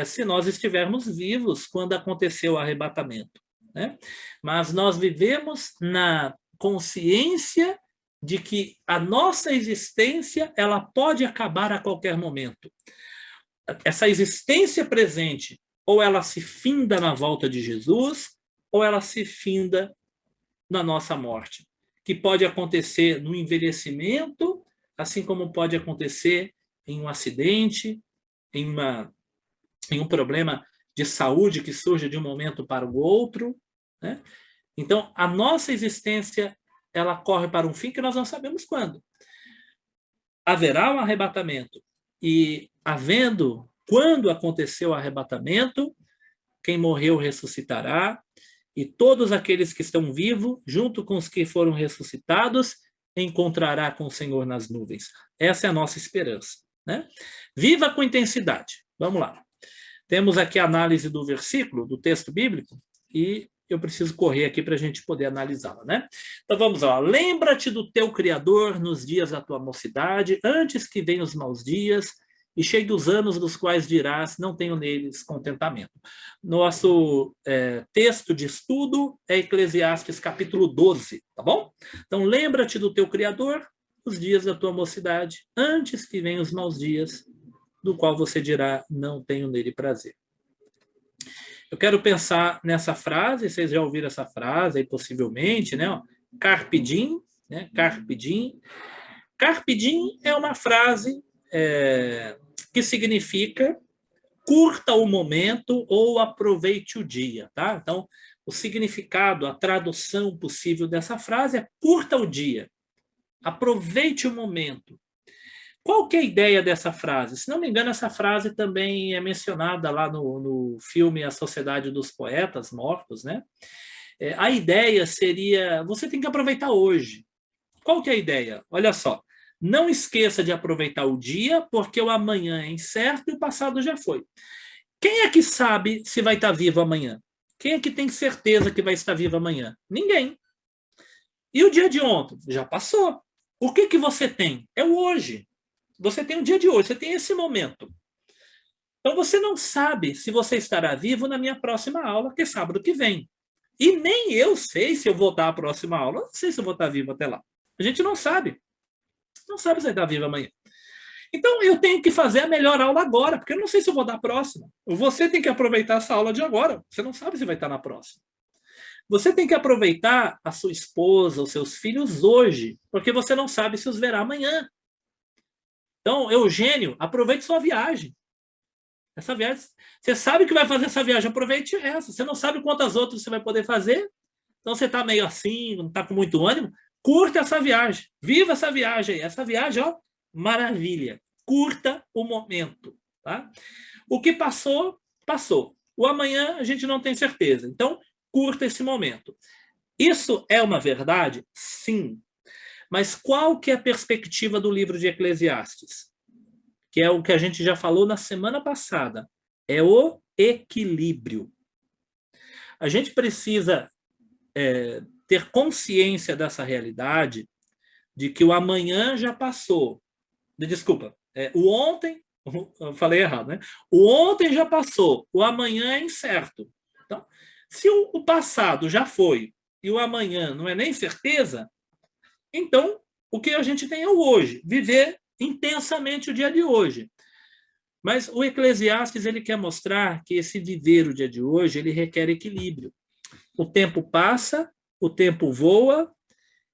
A: se nós estivermos vivos quando acontecer o arrebatamento. Né? Mas nós vivemos na consciência de que a nossa existência ela pode acabar a qualquer momento. Essa existência presente, ou ela se finda na volta de Jesus, ou ela se finda na nossa morte, que pode acontecer no envelhecimento, assim como pode acontecer em um acidente, em um problema de saúde que surge de um momento para o outro, né? Então, a nossa existência ela corre para um fim que nós não sabemos quando. Haverá um arrebatamento. E, quando aconteceu o arrebatamento, quem morreu ressuscitará, e todos aqueles que estão vivos, junto com os que foram ressuscitados, encontrará com o Senhor nas nuvens. Essa é a nossa esperança. Né? Viva com intensidade. Vamos lá. Temos aqui a análise do versículo, do texto bíblico, e eu preciso correr aqui para a gente poder analisá-la, né? Então vamos lá. Lembra-te do teu Criador nos dias da tua mocidade, antes que venham os maus dias, e cheio dos anos dos quais dirás, não tenho neles contentamento. Nosso texto de estudo é Eclesiastes capítulo 12, tá bom? Então lembra-te do teu Criador nos dias da tua mocidade, antes que venham os maus dias, do qual você dirá, não tenho nele prazer. Eu quero pensar nessa frase, vocês já ouviram essa frase aí, possivelmente, né? Carpe diem, né? Carpe diem. Carpe diem é uma frase que significa curta o momento ou aproveite o dia, tá? Então, o significado, a tradução possível dessa frase é curta o dia, aproveite o momento. Qual que é a ideia dessa frase? Se não me engano, essa frase também é mencionada lá no filme A Sociedade dos Poetas Mortos, né? A ideia seria, você tem que aproveitar hoje. Qual que é a ideia? Olha só, não esqueça de aproveitar o dia, porque o amanhã é incerto e o passado já foi. Quem é que sabe se vai estar vivo amanhã? Quem é que tem certeza que vai estar vivo amanhã? Ninguém. E o dia de ontem? Já passou. O que você tem? É o hoje. Você tem o dia de hoje, você tem esse momento. Então você não sabe se você estará vivo na minha próxima aula, que é sábado que vem. E nem eu sei se eu vou dar a próxima aula. Não sei se eu vou estar vivo até lá. A gente não sabe. Não sabe se vai estar vivo amanhã. Então, eu tenho que fazer a melhor aula agora, porque eu não sei se eu vou dar a próxima. Você tem que aproveitar essa aula de agora. Você não sabe se vai estar na próxima. Você tem que aproveitar a sua esposa, os seus filhos hoje, porque você não sabe se os verá amanhã. Então, Eugênio, aproveite sua viagem. Essa viagem, você sabe que vai fazer essa viagem, aproveite essa. Você não sabe quantas outras você vai poder fazer. Então, você está meio assim, não está com muito ânimo. Curta essa viagem. Viva essa viagem. Essa viagem, ó, maravilha. Curta o momento. Tá? O que passou, passou. O amanhã a gente não tem certeza. Então, curta esse momento. Isso é uma verdade? Sim. Mas qual que é a perspectiva do livro de Eclesiastes? Que é o que a gente já falou na semana passada. É o equilíbrio. A gente precisa ter consciência dessa realidade, de que o amanhã já passou. Desculpa, o ontem, eu falei errado, né? O ontem já passou, o amanhã é incerto. Então, se o passado já foi e o amanhã não é nem certeza, então o que a gente tem é o hoje, viver intensamente o dia de hoje. Mas o Eclesiastes ele quer mostrar que esse viver o dia de hoje ele requer equilíbrio. O tempo passa, o tempo voa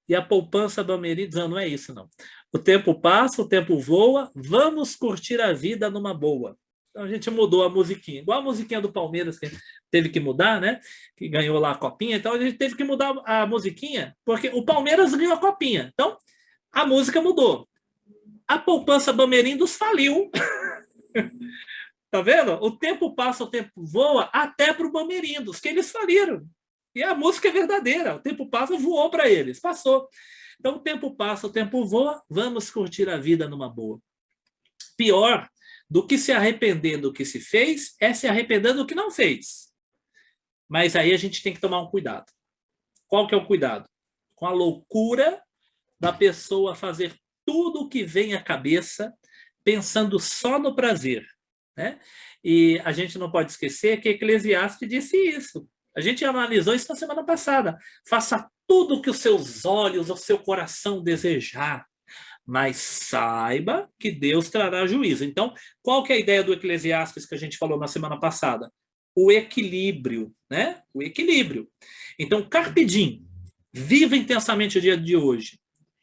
A: e a poupança do Almerides, não é isso, não. O tempo passa, o tempo voa, vamos curtir a vida numa boa. Então a gente mudou a musiquinha, igual a musiquinha do Palmeiras, que teve que mudar, né? Que ganhou lá a copinha, então a gente teve que mudar a musiquinha, porque o Palmeiras ganhou a copinha. Então a música mudou. A poupança do Almerides faliu. Tá vendo? O tempo passa, o tempo voa, até para o Bamerindos, que eles faliram. E a música é verdadeira. O tempo passa, voou para eles. Passou. Então, o tempo passa, o tempo voa, vamos curtir a vida numa boa. Pior do que se arrepender do que se fez é se arrepender do que não fez. Mas aí a gente tem que tomar um cuidado. Qual que é o cuidado? Com a loucura da pessoa fazer tudo o que vem à cabeça, pensando só no prazer, né? E a gente não pode esquecer que Eclesiastes disse isso. A gente analisou isso na semana passada. Faça tudo o que os seus olhos, o seu coração desejar, mas saiba que Deus trará juízo. Então, qual que é a ideia do Eclesiastes que a gente falou na semana passada? O equilíbrio, né? O equilíbrio. Então, carpe diem, viva intensamente o dia de hoje.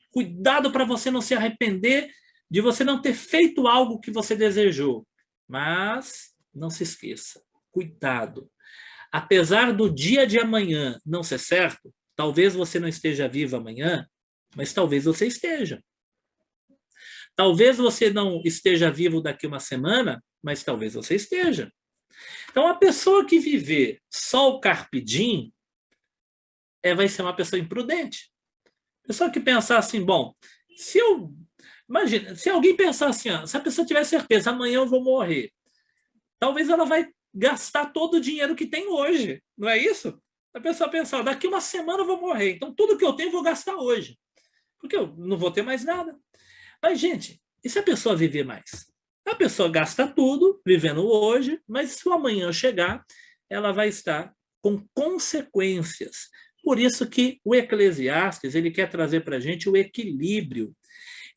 A: Cuidado para você não se arrepender de você não ter feito algo que você desejou. Mas não se esqueça, cuidado. Apesar do dia de amanhã não ser certo, talvez você não esteja vivo amanhã, mas talvez você esteja. Talvez você não esteja vivo daqui uma semana, mas talvez você esteja. Então, a pessoa que viver só o carpe diem vai ser uma pessoa imprudente. A pessoa que pensar assim, bom, imagina, se alguém pensar assim, ó, se a pessoa tiver certeza, amanhã eu vou morrer, talvez ela vai gastar todo o dinheiro que tem hoje, não é isso? A pessoa pensar, daqui uma semana eu vou morrer, então tudo que eu tenho eu vou gastar hoje, porque eu não vou ter mais nada. Mas, gente, e se a pessoa viver mais? A pessoa gasta tudo, vivendo hoje, mas se o amanhã chegar, ela vai estar com consequências. Por isso que o Eclesiastes ele quer trazer para a gente o equilíbrio.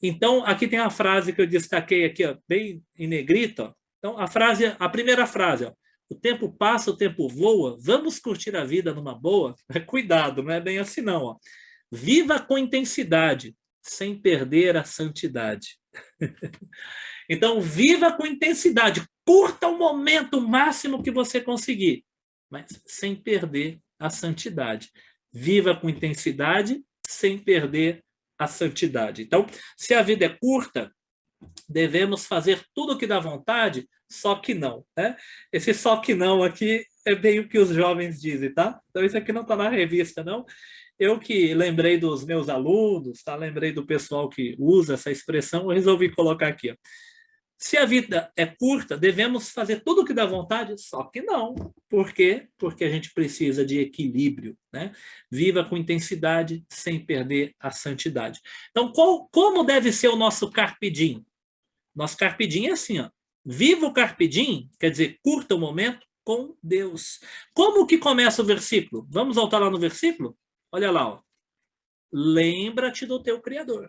A: Então, aqui tem a frase que eu destaquei aqui, ó, bem em negrito. Ó. Então, a primeira frase, ó, o tempo passa, o tempo voa, vamos curtir a vida numa boa? Cuidado, não é bem assim não. Ó. Viva com intensidade, sem perder a santidade. Então, viva com intensidade, curta o momento máximo que você conseguir, mas sem perder a santidade. Viva com intensidade, sem perder a santidade. Então, se a vida é curta, devemos fazer tudo o que dá vontade, só que não. Né? Esse só que não aqui é bem o que os jovens dizem, tá? Então, isso aqui não está na revista, não. Eu que lembrei dos meus alunos, tá? Lembrei do pessoal que usa essa expressão, eu resolvi colocar aqui. Ó. Se a vida é curta, devemos fazer tudo o que dá vontade, só que não. Por quê? Porque a gente precisa de equilíbrio. Né? Viva com intensidade, sem perder a santidade. Então, como deve ser o nosso carpe diem? Nosso carpe diem é assim, ó. Viva o carpe diem, quer dizer, curta o momento com Deus. Como que começa o versículo? Vamos voltar lá no versículo? Olha lá, ó. Lembra-te do teu Criador,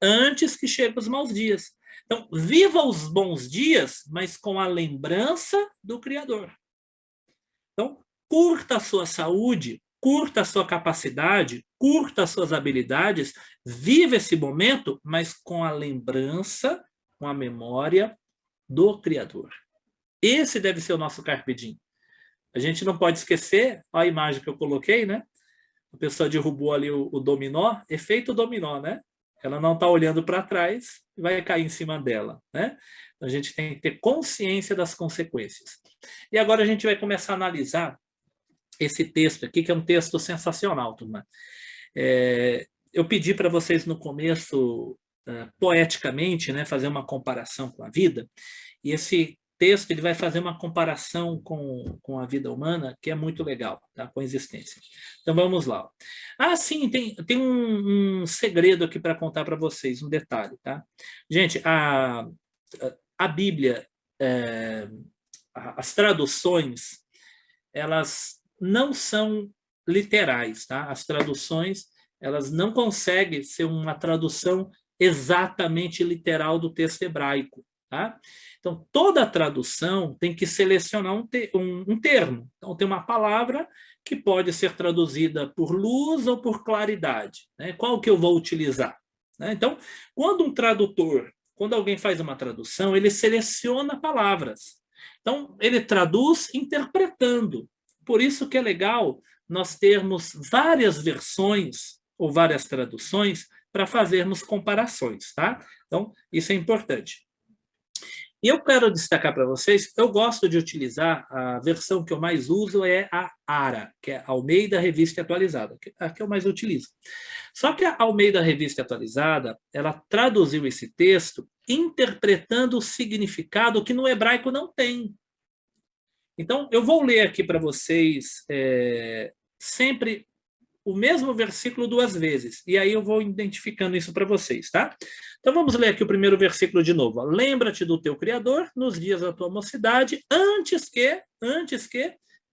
A: antes que cheguem os maus dias. Então, viva os bons dias, mas com a lembrança do Criador. Então, curta a sua saúde, curta a sua capacidade, curta as suas habilidades, viva esse momento, mas com a lembrança, com a memória do Criador. Esse deve ser o nosso carpe diem. A gente não pode esquecer, olha a imagem que eu coloquei, né? A pessoa derrubou ali o dominó, efeito dominó, né? Ela não está olhando para trás e vai cair em cima dela, né? A gente tem que ter consciência das consequências. E agora a gente vai começar a analisar esse texto aqui, que é um texto sensacional, turma. Eu pedi para vocês no começo, poeticamente, né, fazer uma comparação com a vida, e esse texto ele vai fazer uma comparação com a vida humana, que é muito legal, tá? Com a existência. Então, vamos lá. Ah, sim, tem um segredo aqui para contar para vocês, um detalhe. Tá? Gente, a Bíblia, as traduções, elas não são literais. Tá? As traduções, elas não conseguem ser uma tradução exatamente literal do texto hebraico. Tá? Então, toda tradução tem que selecionar um termo. Então, tem uma palavra que pode ser traduzida por luz ou por claridade. Né? Qual que eu vou utilizar? Né? Então, quando alguém faz uma tradução, ele seleciona palavras. Então, ele traduz interpretando. Por isso que é legal nós termos várias versões ou várias traduções para fazermos comparações. Tá? Então, isso é importante. E eu quero destacar para vocês, eu gosto de utilizar, a versão que eu mais uso é a ARA, que é Almeida Revista Atualizada, a que eu mais utilizo. Só que a Almeida Revista Atualizada, ela traduziu esse texto interpretando o significado que no hebraico não tem. Então, eu vou ler aqui para vocês sempre o mesmo versículo 2 vezes, e aí eu vou identificando isso para vocês, tá? Então vamos ler aqui o primeiro versículo de novo. Lembra-te do teu Criador nos dias da tua mocidade, antes que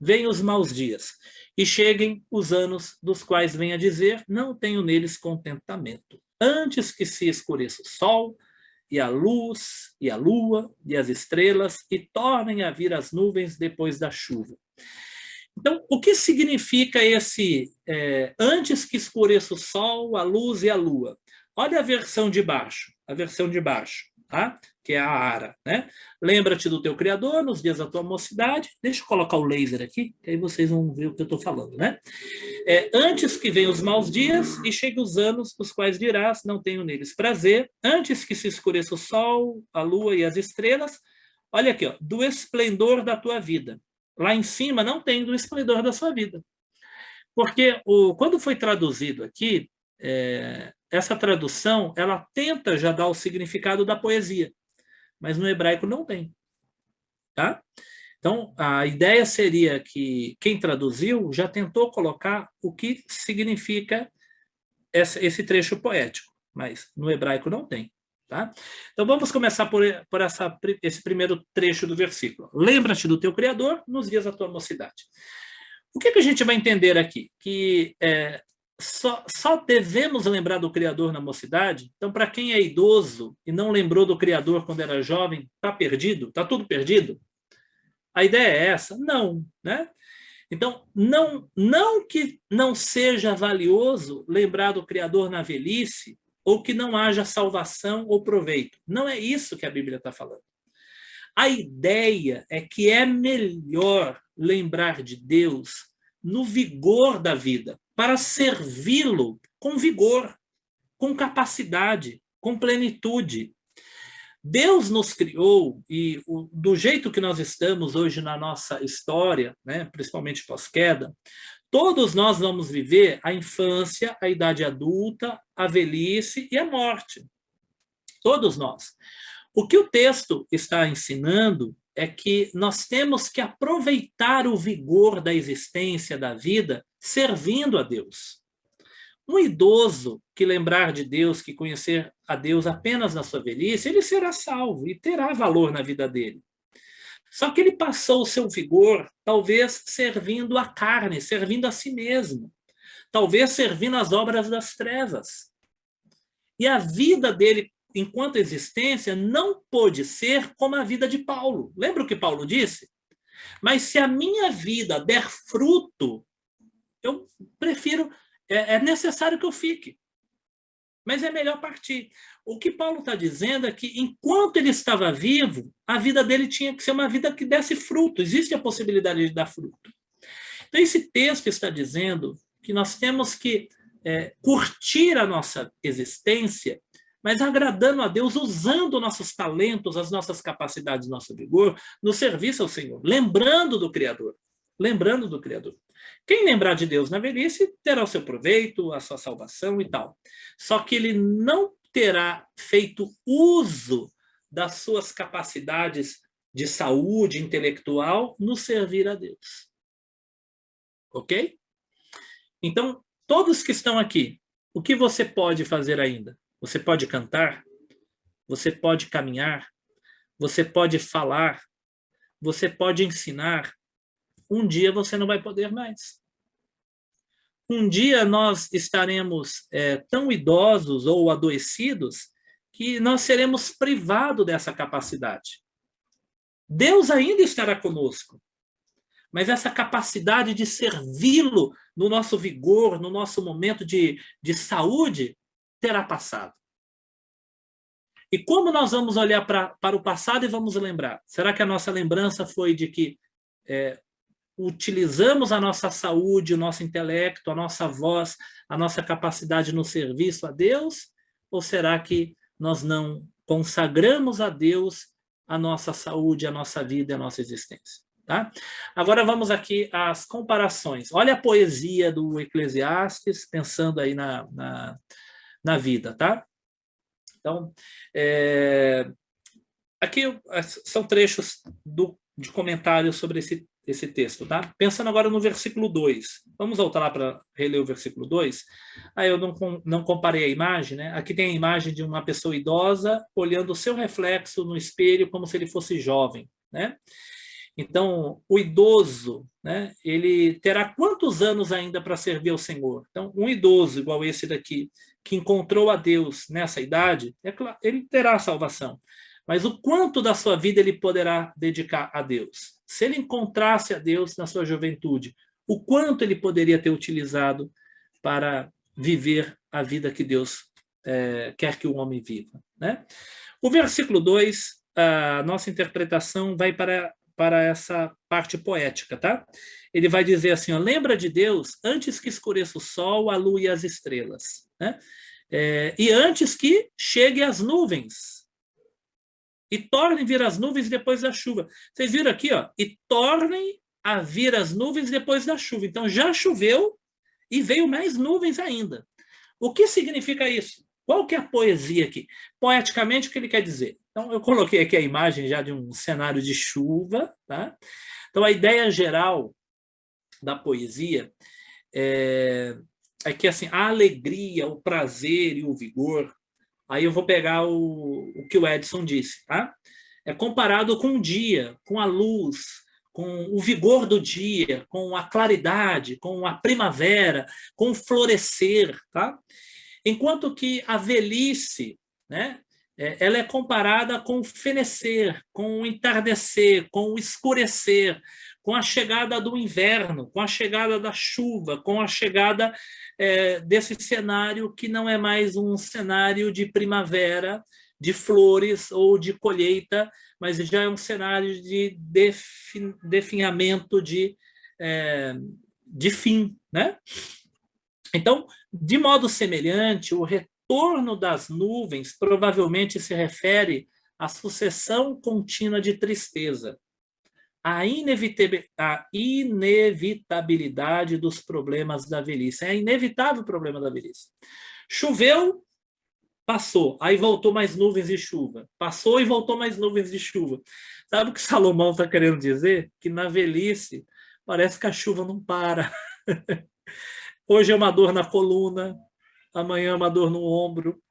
A: venham os maus dias, e cheguem os anos dos quais venha dizer, não tenho neles contentamento. Antes que se escureça o sol, e a luz, e a lua, e as estrelas, e tornem a vir as nuvens depois da chuva. Então, o que significa esse antes que escureça o sol, a luz e a lua? Olha a versão de baixo, tá? Que é a ARA. Né? Lembra-te do teu Criador nos dias da tua mocidade. Deixa eu colocar o laser aqui, que aí vocês vão ver o que eu estou falando. Né? Antes que venham os maus dias e cheguem os anos dos quais dirás, não tenho neles prazer. Antes que se escureça o sol, a lua e as estrelas. Olha aqui, ó, do esplendor da tua vida. Lá em cima não tem do esplendor da sua vida. Porque quando foi traduzido aqui, essa tradução, ela tenta já dar o significado da poesia, mas no hebraico não tem. Tá? Então, a ideia seria que quem traduziu já tentou colocar o que significa esse trecho poético, mas no hebraico não tem. Tá? Então, vamos começar por esse primeiro trecho do versículo. Lembra-te do teu Criador nos dias da tua mocidade. O que a gente vai entender aqui? Que só devemos lembrar do Criador na mocidade? Então, para quem é idoso e não lembrou do Criador quando era jovem, está perdido? Está tudo perdido? A ideia é essa? Não, né? Então, não que não seja valioso lembrar do Criador na velhice, ou que não haja salvação ou proveito. Não é isso que a Bíblia está falando. A ideia é que é melhor lembrar de Deus no vigor da vida, para servi-lo com vigor, com capacidade, com plenitude. Deus nos criou, e do jeito que nós estamos hoje na nossa história, né, principalmente pós-queda, todos nós vamos viver a infância, a idade adulta, a velhice e a morte. Todos nós. O que o texto está ensinando é que nós temos que aproveitar o vigor da existência, da vida, servindo a Deus. Um idoso que lembrar de Deus, que conhecer a Deus apenas na sua velhice, ele será salvo e terá valor na vida dele. Só que ele passou o seu vigor, talvez servindo a carne, servindo a si mesmo, talvez servindo as obras das trevas. E a vida dele, enquanto existência, não pôde ser como a vida de Paulo. Lembra o que Paulo disse? Mas se a minha vida der fruto, eu prefiro, é necessário que eu fique. Mas é melhor partir. O que Paulo está dizendo é que, enquanto ele estava vivo, a vida dele tinha que ser uma vida que desse fruto. Existe a possibilidade de dar fruto. Então, esse texto está dizendo que nós temos que curtir a nossa existência, mas agradando a Deus, usando nossos talentos, as nossas capacidades, nosso vigor, no serviço ao Senhor, lembrando do Criador. Lembrando do Criador. Quem lembrar de Deus na velhice terá o seu proveito, a sua salvação e tal. Só que ele não terá feito uso das suas capacidades de saúde intelectual no servir a Deus. Ok? Então, todos que estão aqui, o que você pode fazer ainda? Você pode cantar, você pode caminhar, você pode falar, você pode ensinar. Um dia você não vai poder mais. Um dia nós estaremos tão idosos ou adoecidos que nós seremos privados dessa capacidade. Deus ainda estará conosco, mas essa capacidade de servi-lo no nosso vigor, no nosso momento de saúde, terá passado. E como nós vamos olhar para o passado e vamos lembrar? Será que a nossa lembrança foi de que utilizamos a nossa saúde, o nosso intelecto, a nossa voz, a nossa capacidade no serviço a Deus? Ou será que nós não consagramos a Deus a nossa saúde, a nossa vida e a nossa existência? Tá? Agora vamos aqui às comparações. Olha a poesia do Eclesiastes, pensando aí na vida, tá? Então, aqui são trechos de comentários sobre esse texto, tá? Pensando agora no versículo 2. Vamos voltar lá para reler o versículo 2. Eu não comparei a imagem, né? Aqui tem a imagem de uma pessoa idosa olhando o seu reflexo no espelho como se ele fosse jovem, né? Então, o idoso, né, ele terá quantos anos ainda para servir ao Senhor? Então, um idoso igual esse daqui, que encontrou a Deus nessa idade, é claro, ele terá a salvação. Mas o quanto da sua vida ele poderá dedicar a Deus? Se ele encontrasse a Deus na sua juventude, o quanto ele poderia ter utilizado para viver a vida que Deus quer que o homem viva, né? O versículo 2, a nossa interpretação vai para essa parte poética, tá? Ele vai dizer assim, ó, lembra de Deus antes que escureça o sol, a lua e as estrelas, né? E antes que chegue as nuvens, e tornem vir as nuvens depois da chuva. Vocês viram aqui, ó, e tornem a vir as nuvens depois da chuva. Então, já choveu e veio mais nuvens ainda. O que significa isso? Qual que é a poesia aqui? Poeticamente, o que ele quer dizer? Então, eu coloquei aqui a imagem já de um cenário de chuva, tá? Então, a ideia geral da poesia é que, assim, a alegria, o prazer e o vigor. Aí eu vou pegar o que o Edson disse, tá? É comparado com o dia, com a luz, com o vigor do dia, com a claridade, com a primavera, com o florescer, tá? Enquanto que a velhice, né, ela é comparada com o fenecer, com o entardecer, com o escurecer, com a chegada do inverno, com a chegada da chuva, com a chegada desse cenário que não é mais um cenário de primavera, de flores ou de colheita, mas já é um cenário de definhamento, de fim, né? Então, de modo semelhante, o retorno das nuvens provavelmente se refere à sucessão contínua de tristeza, à inevitabilidade dos problemas da velhice. É inevitável o problema da velhice. Choveu, passou, aí voltou mais nuvens de chuva. Passou e voltou mais nuvens de chuva. Sabe o que Salomão está querendo dizer? Que na velhice parece que a chuva não para. Hoje é uma dor na coluna, amanhã é uma dor no ombro,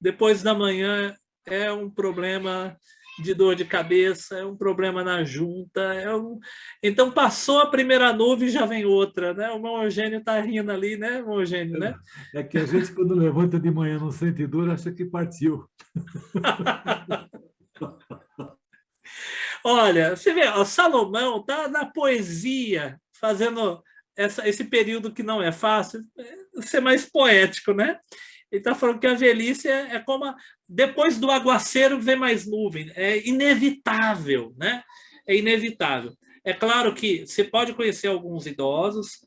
A: depois da manhã é um problema de dor de cabeça, é um problema na junta. Então, passou a primeira nuvem e já vem outra, né? O irmão Eugênio está rindo ali, né, irmão Eugênio, né?
F: É que a gente, quando levanta de manhã não sente dor, acha que partiu.
A: Olha, você vê, o Salomão está na poesia, fazendo esse período que não é fácil, ser mais poético, né? Ele está falando que a velhice é como depois do aguaceiro vem mais nuvem, é inevitável, né? É inevitável. É claro que você pode conhecer alguns idosos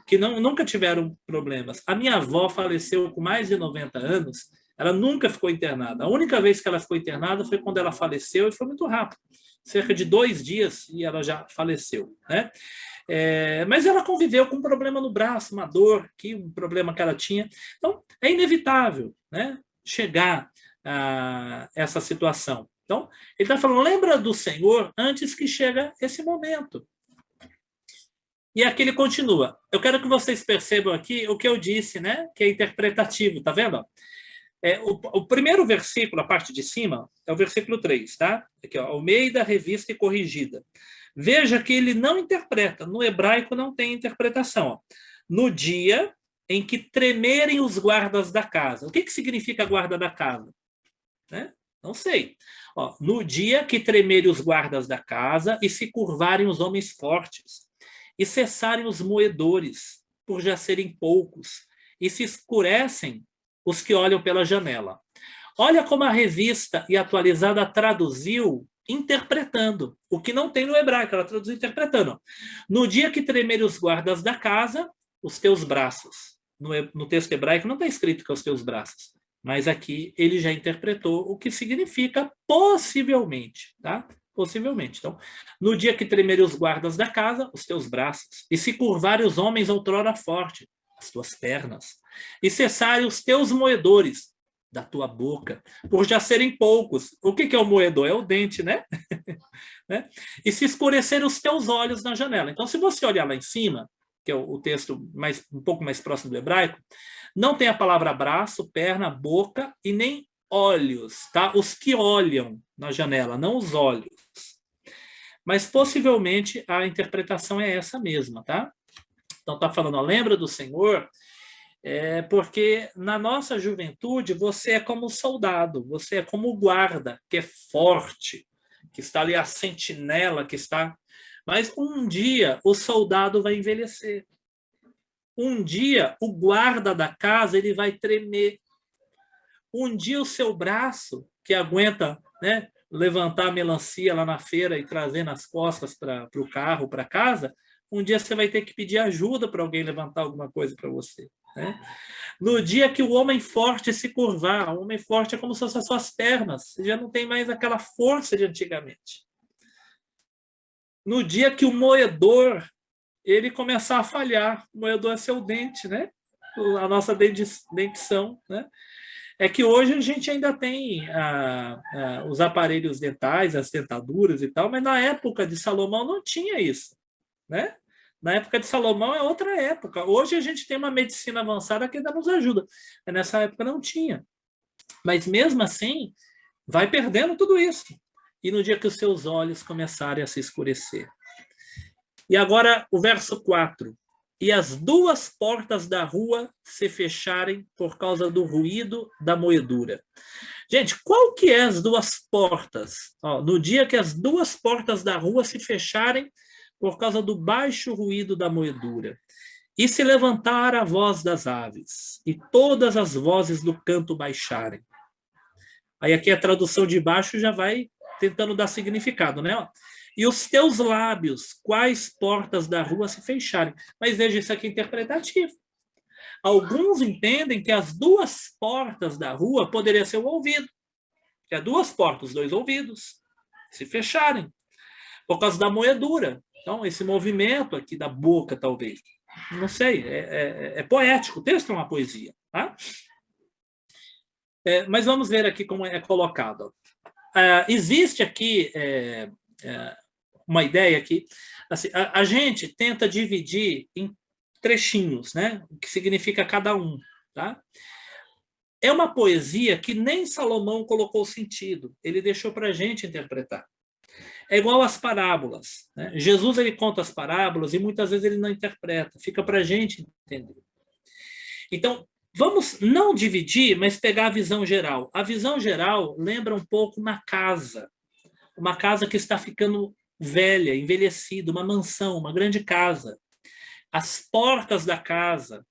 A: que nunca tiveram problemas. A minha avó faleceu com mais de 90 anos, ela nunca ficou internada. A única vez que ela ficou internada foi quando ela faleceu, e foi muito rápido, cerca de 2 dias, e ela já faleceu, né? Mas ela conviveu com um problema no braço, uma dor, um problema que ela tinha. Então, é inevitável, né, chegar a essa situação. Então, ele está falando, lembra do Senhor antes que chega esse momento. E aqui ele continua. Eu quero que vocês percebam aqui o que eu disse, né, que é interpretativo, tá vendo? O primeiro versículo, a parte de cima, é o versículo 3, tá? Aqui, ó, Almeida, Revista e Corrigida. Veja que ele não interpreta, no hebraico não tem interpretação. Ó. No dia em que tremerem os guardas da casa. O que significa guarda da casa? Né? Não sei. Ó, no dia que tremerem os guardas da casa e se curvarem os homens fortes, e cessarem os moedores, por já serem poucos, e se escurecem os que olham pela janela. Olha como a Revista e Atualizada traduziu interpretando, o que não tem no hebraico, ela traduziu interpretando. No dia que tremerem os guardas da casa, os teus braços. No texto hebraico não está escrito que é os teus braços, mas aqui ele já interpretou o que significa possivelmente, tá? Possivelmente. Então, no dia que tremerem os guardas da casa, os teus braços, e se curvarem os homens outrora forte, as tuas pernas, e cessarem os teus moedores da tua boca, por já serem poucos. O que é o moedor? É o dente, né? Né? E se escurecerem os teus olhos na janela. Então, se você olhar lá em cima, que é o texto um pouco mais próximo do hebraico, não tem a palavra braço, perna, boca e nem olhos, tá? Os que olham na janela, não os olhos. Mas possivelmente a interpretação é essa mesma, tá? Então está falando, ó, lembra do Senhor, porque na nossa juventude você é como o soldado, você é como o guarda, que é forte, que está ali a sentinela, que está... Mas um dia o soldado vai envelhecer. Um dia o guarda da casa ele vai tremer. Um dia o seu braço, que aguenta, né, levantar a melancia lá na feira e trazer nas costas para o carro, para casa, um dia você vai ter que pedir ajuda para alguém levantar alguma coisa para você. Né? No dia que o homem forte se curvar, o homem forte é como se fossem as suas pernas, você já não tem mais aquela força de antigamente. No dia que o moedor ele começar a falhar, o moedor é seu dente, né? A nossa dentição, né? É que hoje a gente ainda tem os aparelhos dentais, as dentaduras e tal, mas na época de Salomão não tinha isso, né? Na época de Salomão é outra época. Hoje a gente tem uma medicina avançada que ainda nos ajuda, mas nessa época não tinha. Mas mesmo assim, vai perdendo tudo isso. e no dia que os seus olhos começarem a se escurecer. E agora o verso 4. E as duas portas da rua se fecharem por causa do ruído da moedura. Gente, qual que é as duas portas? Ó, no dia que as duas portas da rua se fecharem por causa do baixo ruído da moedura. E se levantar a voz das aves, e todas as vozes do canto baixarem. Aí aqui a tradução de baixo já vai tentando dar significado, né? E os teus lábios, quais portas da rua se fecharem. Mas veja, isso aqui é interpretativo. Alguns entendem que as duas portas da rua poderia ser o ouvido. Que é duas portas, dois ouvidos, se fecharem. Por causa da moedura. Então, esse movimento aqui da boca, talvez. Não sei, é poético. O texto é uma poesia. Tá? Mas vamos ver aqui como é colocado. Existe aqui uma ideia aqui. Assim, a gente tenta dividir em trechinhos, né? O que significa cada um. Tá? É uma poesia que nem Salomão colocou sentido. Ele deixou para a gente interpretar. É igual às parábolas. Né? Jesus ele conta as parábolas e muitas vezes ele não interpreta. Fica para a gente entender. Então, vamos não dividir, mas pegar a visão geral. A visão geral lembra um pouco uma casa. Uma casa que está ficando velha, envelhecida, uma mansão, uma grande casa. As portas da casa,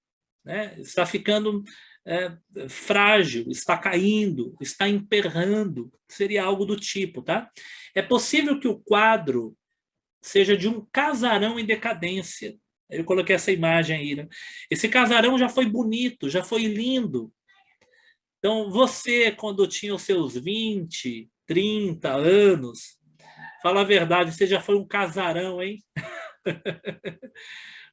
A: né, está ficando frágil, está caindo, está emperrando. Seria algo do tipo, tá? É possível que o quadro seja de um casarão em decadência. Eu coloquei essa imagem aí. Né? Esse casarão já foi bonito, já foi lindo. Então, você, quando tinha os seus 20, 30 anos, fala a verdade, você já foi um casarão, hein?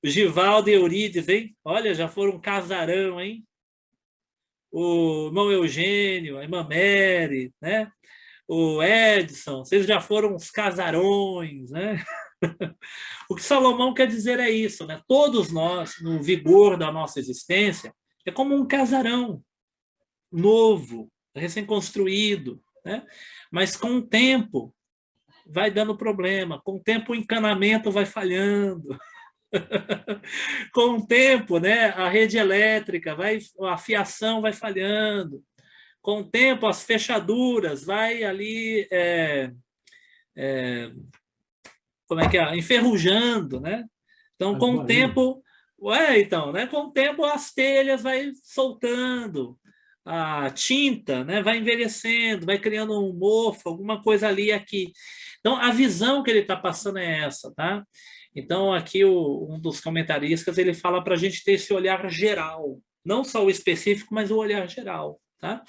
A: O Givaldo e Eurídice, hein? Olha, já foram um casarão, hein? O irmão Eugênio, a irmã Mary, né? O Edson, vocês já foram uns casarões, né? O que Salomão quer dizer é isso, né? Todos nós, no vigor da nossa existência, é como um casarão novo, recém-construído, né? Mas com o tempo vai dando problema, com o tempo o encanamento vai falhando. Com o tempo, né, a rede elétrica, a fiação vai falhando. Com o tempo, as fechaduras vai ali como é que é? Enferrujando, né? Então, com o tempo, né? Com o tempo as telhas vai soltando, a tinta, né? Vai envelhecendo, vai criando um mofo, alguma coisa ali e aqui. Então, a visão que ele está passando é essa, tá? Então, aqui um dos comentaristas ele fala para a gente ter esse olhar geral, não só o específico, mas o olhar geral. Tá?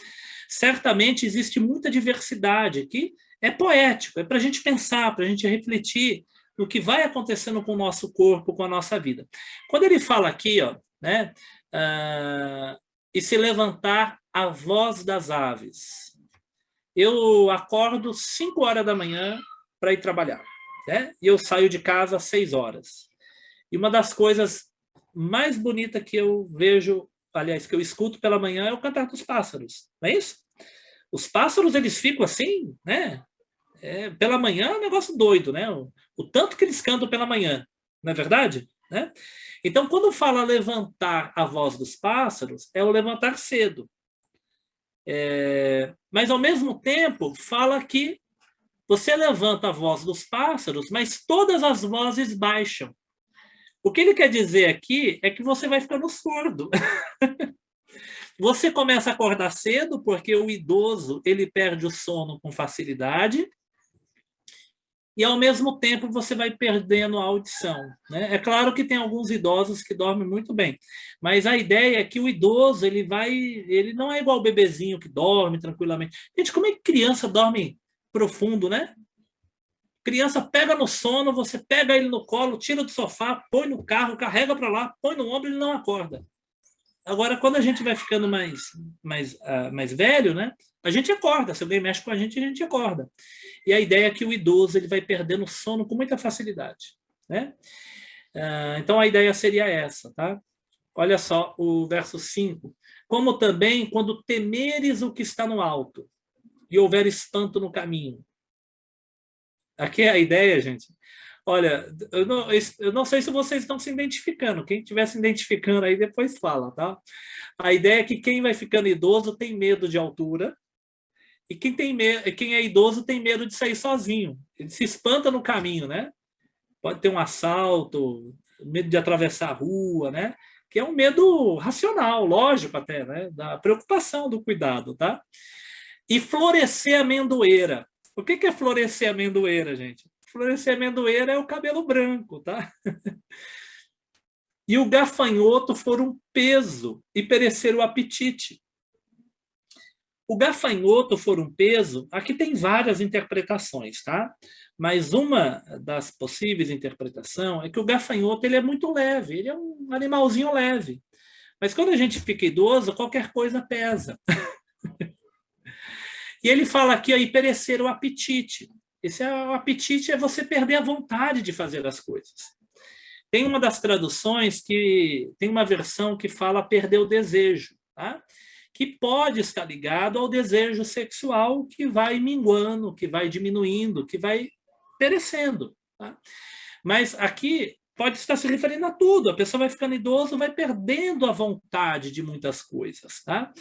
A: Certamente existe muita diversidade aqui, é poético, é para a gente pensar, para a gente refletir no que vai acontecendo com o nosso corpo, com a nossa vida. Quando ele fala aqui, ó, né, e se levantar a voz das aves, eu acordo 5 horas da manhã para ir trabalhar. Né? E eu saio de casa às 6 horas. E uma das coisas mais bonitas que eu vejo, aliás, que eu escuto pela manhã é o cantar dos pássaros. Não é isso? Os pássaros, eles ficam assim, né? Pela manhã é um negócio doido, né? O tanto que eles cantam pela manhã, não é verdade? Né? Então, quando fala levantar a voz dos pássaros, é o levantar cedo. Mas, ao mesmo tempo, fala que você levanta a voz dos pássaros, mas todas as vozes baixam. O que ele quer dizer aqui é que você vai ficando surdo. Você começa a acordar cedo, porque o idoso ele perde o sono com facilidade, e, ao mesmo tempo, você vai perdendo a audição. Né? É claro que tem alguns idosos que dormem muito bem, mas a ideia é que o idoso ele não é igual o bebezinho que dorme tranquilamente. Gente, como é que criança dorme profundo, né? Criança pega no sono, você pega ele no colo, tira do sofá, põe no carro, carrega para lá, põe no ombro e ele não acorda. Agora, quando a gente vai ficando mais velho, né? A gente acorda. Se alguém mexe com a gente acorda. E a ideia é que o idoso ele vai perdendo o sono com muita facilidade, né? Então, a ideia seria essa, tá? Olha só o verso 5. Como também quando temeres o que está no alto, e houver espanto no caminho. Aqui é a ideia, gente. Olha, eu não sei se vocês estão se identificando. Quem estiver se identificando aí, depois fala, tá? A ideia é que quem vai ficando idoso tem medo de altura, e quem é idoso tem medo de sair sozinho. Ele se espanta no caminho, né? Pode ter um assalto, medo de atravessar a rua, né? Que é um medo racional, lógico até, né? Da preocupação, do cuidado, tá? E florescer amendoeira. O que é florescer amendoeira, gente? Florescer amendoeira é o cabelo branco, tá? E o gafanhoto for um peso e perecer o apetite. O gafanhoto for um peso, aqui tem várias interpretações, tá? Mas uma das possíveis interpretações é que o gafanhoto ele é muito leve, ele é um animalzinho leve. Mas quando a gente fica idoso, qualquer coisa pesa. E ele fala aqui aí perecer o apetite. O apetite é você perder a vontade de fazer as coisas. Tem uma das traduções que tem uma versão que fala perder o desejo, tá? Que pode estar ligado ao desejo sexual que vai minguando, que vai diminuindo, que vai perecendo. Tá? Mas aqui pode estar se referindo a tudo. A pessoa vai ficando idosa, vai perdendo a vontade de muitas coisas. Tá?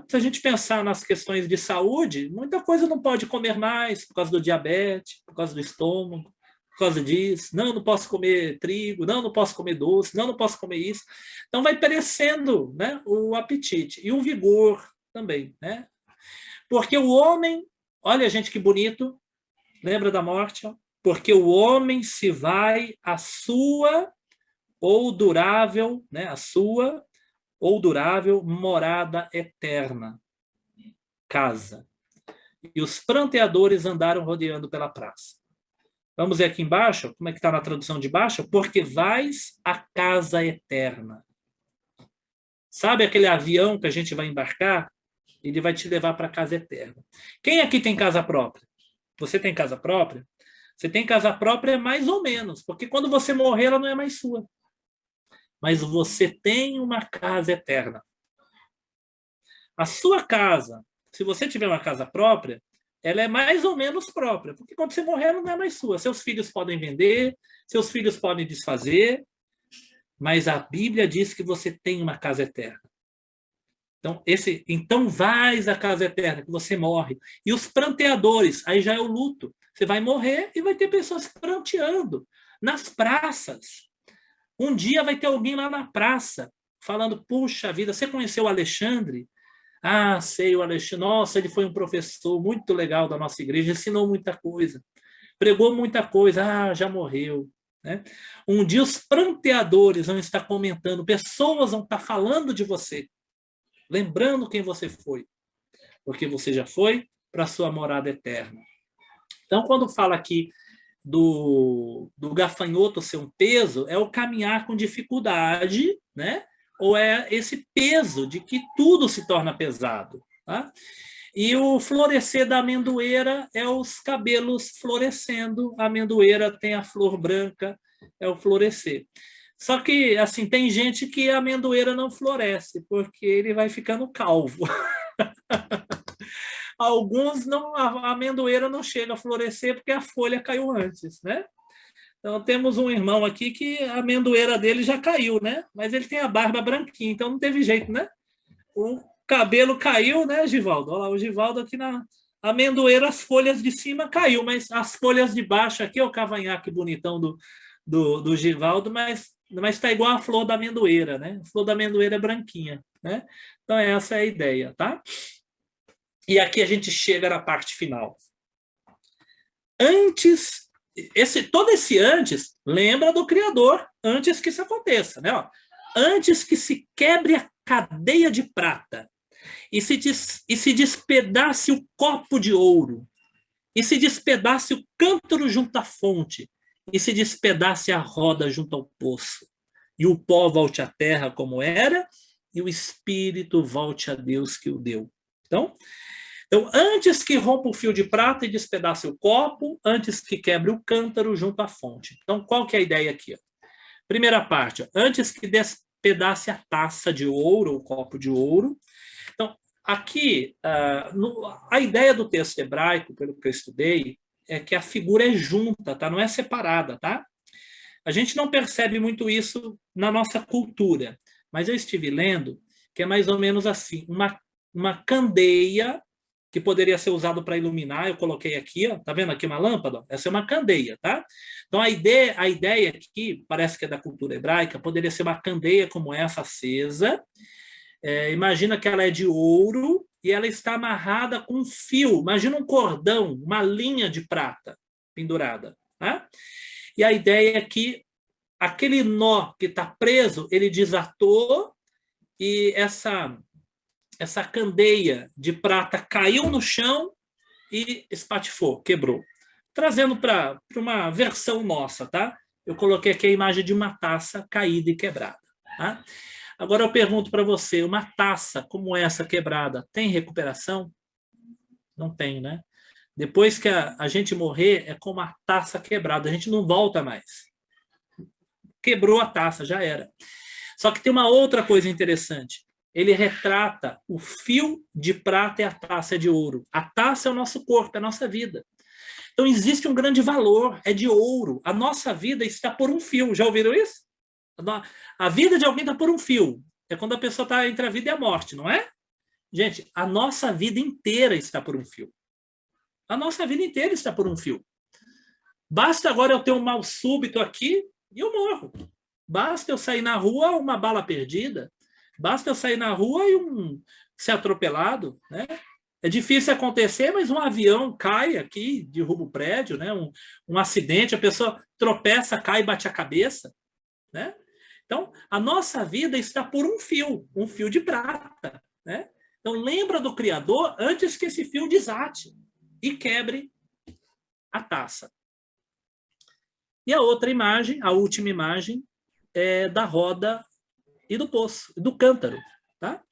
A: Se a gente pensar nas questões de saúde, muita coisa não pode comer mais por causa do diabetes, por causa do estômago, por causa disso. Não posso comer trigo, não posso comer doce, não posso comer isso. Então vai perecendo, né, o apetite e o vigor também, né? Porque o homem, olha gente que bonito, lembra da morte? Ó? Porque o homem se vai à sua ou durável, né, a sua ou durável morada eterna, casa. E os pranteadores andaram rodeando pela praça. Vamos ver aqui embaixo, como é que está na tradução de baixo? Porque vais à casa eterna. Sabe aquele avião que a gente vai embarcar? Ele vai te levar para a casa eterna. Quem aqui tem casa própria? Você tem casa própria? Você tem casa própria mais ou menos, porque quando você morrer, ela não é mais sua. Mas você tem uma casa eterna. A sua casa, se você tiver uma casa própria, ela é mais ou menos própria, porque quando você morrer, ela não é mais sua. Seus filhos podem vender, seus filhos podem desfazer, mas a Bíblia diz que você tem uma casa eterna. Então vais à casa eterna, que você morre. E os pranteadores, aí já é o luto. Você vai morrer e vai ter pessoas pranteando nas praças. Um dia vai ter alguém lá na praça falando, puxa vida, você conheceu o Alexandre? Ah, sei, o Alexandre. Nossa, ele foi um professor muito legal da nossa igreja, ensinou muita coisa, pregou muita coisa. Ah, já morreu. Né? Um dia os pranteadores vão estar comentando, pessoas vão estar falando de você, lembrando quem você foi, porque você já foi para a sua morada eterna. Então, quando fala aqui do gafanhoto ser um peso, é o caminhar com dificuldade, né? Ou é esse peso de que tudo se torna pesado. Tá? E o florescer da amendoeira é os cabelos florescendo. A amendoeira tem a flor branca, é o florescer. Só que, assim, tem gente que a amendoeira não floresce, porque ele vai ficando calvo. Alguns, não, a amendoeira não chega a florescer porque a folha caiu antes, né? Então, temos um irmão aqui que a amendoeira dele já caiu, né? Mas ele tem a barba branquinha, então não teve jeito, né? O cabelo caiu, né, Givaldo? Olha lá, o Givaldo aqui na amendoeira, as folhas de cima caiu, mas as folhas de baixo aqui, o cavanhaque bonitão do Givaldo, mas está igual a flor da amendoeira, né? A flor da amendoeira é branquinha, né? Então, essa é a ideia, tá? E aqui a gente chega na parte final. Antes... todo esse antes lembra do Criador, antes que isso aconteça, né? Ó, antes que se quebre a cadeia de prata e se despedace o copo de ouro e se despedace o cântaro junto à fonte e se despedace a roda junto ao poço e o pó volte à terra como era e o espírito volte a Deus que o deu. Então, antes que rompa o fio de prata e despedace o copo, antes que quebre o cântaro junto à fonte. Então, qual que é a ideia aqui? Ó? Primeira parte, ó, antes que despedace a taça de ouro, o copo de ouro. Então, aqui, a ideia do texto hebraico, pelo que eu estudei, é que a figura é junta, tá? Não é separada, tá? A gente não percebe muito isso na nossa cultura, mas eu estive lendo que é mais ou menos assim, uma candeia que poderia ser usado para iluminar, eu coloquei aqui, ó, tá vendo aqui uma lâmpada? Essa é uma candeia, tá? Então a ideia aqui, parece que é da cultura hebraica, poderia ser uma candeia como essa acesa. Imagina que ela é de ouro e ela está amarrada com um fio, imagina um cordão, uma linha de prata pendurada, tá? E a ideia é que aquele nó que está preso, ele desatou e essa candeia de prata caiu no chão e espatifou, quebrou. Trazendo para uma versão nossa, tá? Eu coloquei aqui a imagem de uma taça caída e quebrada, tá? Agora eu pergunto para você, uma taça como essa quebrada, tem recuperação? Não tem, né? Depois que a gente morrer, é como a taça quebrada, a gente não volta mais. Quebrou a taça, já era. Só que tem uma outra coisa interessante. Ele retrata o fio de prata e a taça de ouro. A taça é o nosso corpo, é a nossa vida. Então existe um grande valor, é de ouro. A nossa vida está por um fio. Já ouviram isso? A vida de alguém está por um fio. É quando a pessoa está entre a vida e a morte, não é? Gente, a nossa vida inteira está por um fio. A nossa vida inteira está por um fio. Basta agora eu ter um mal súbito aqui e eu morro. Basta eu sair na rua, uma bala perdida. Basta eu sair na rua e ser atropelado, né? É difícil acontecer, mas um avião cai aqui, derruba o prédio, né? Um acidente, a pessoa tropeça, cai e bate a cabeça, né? Então, a nossa vida está por um fio de prata, né? Então, lembra do Criador antes que esse fio desate e quebre a taça. E a outra imagem, a última imagem, é da roda e do poço, do cântaro, tá?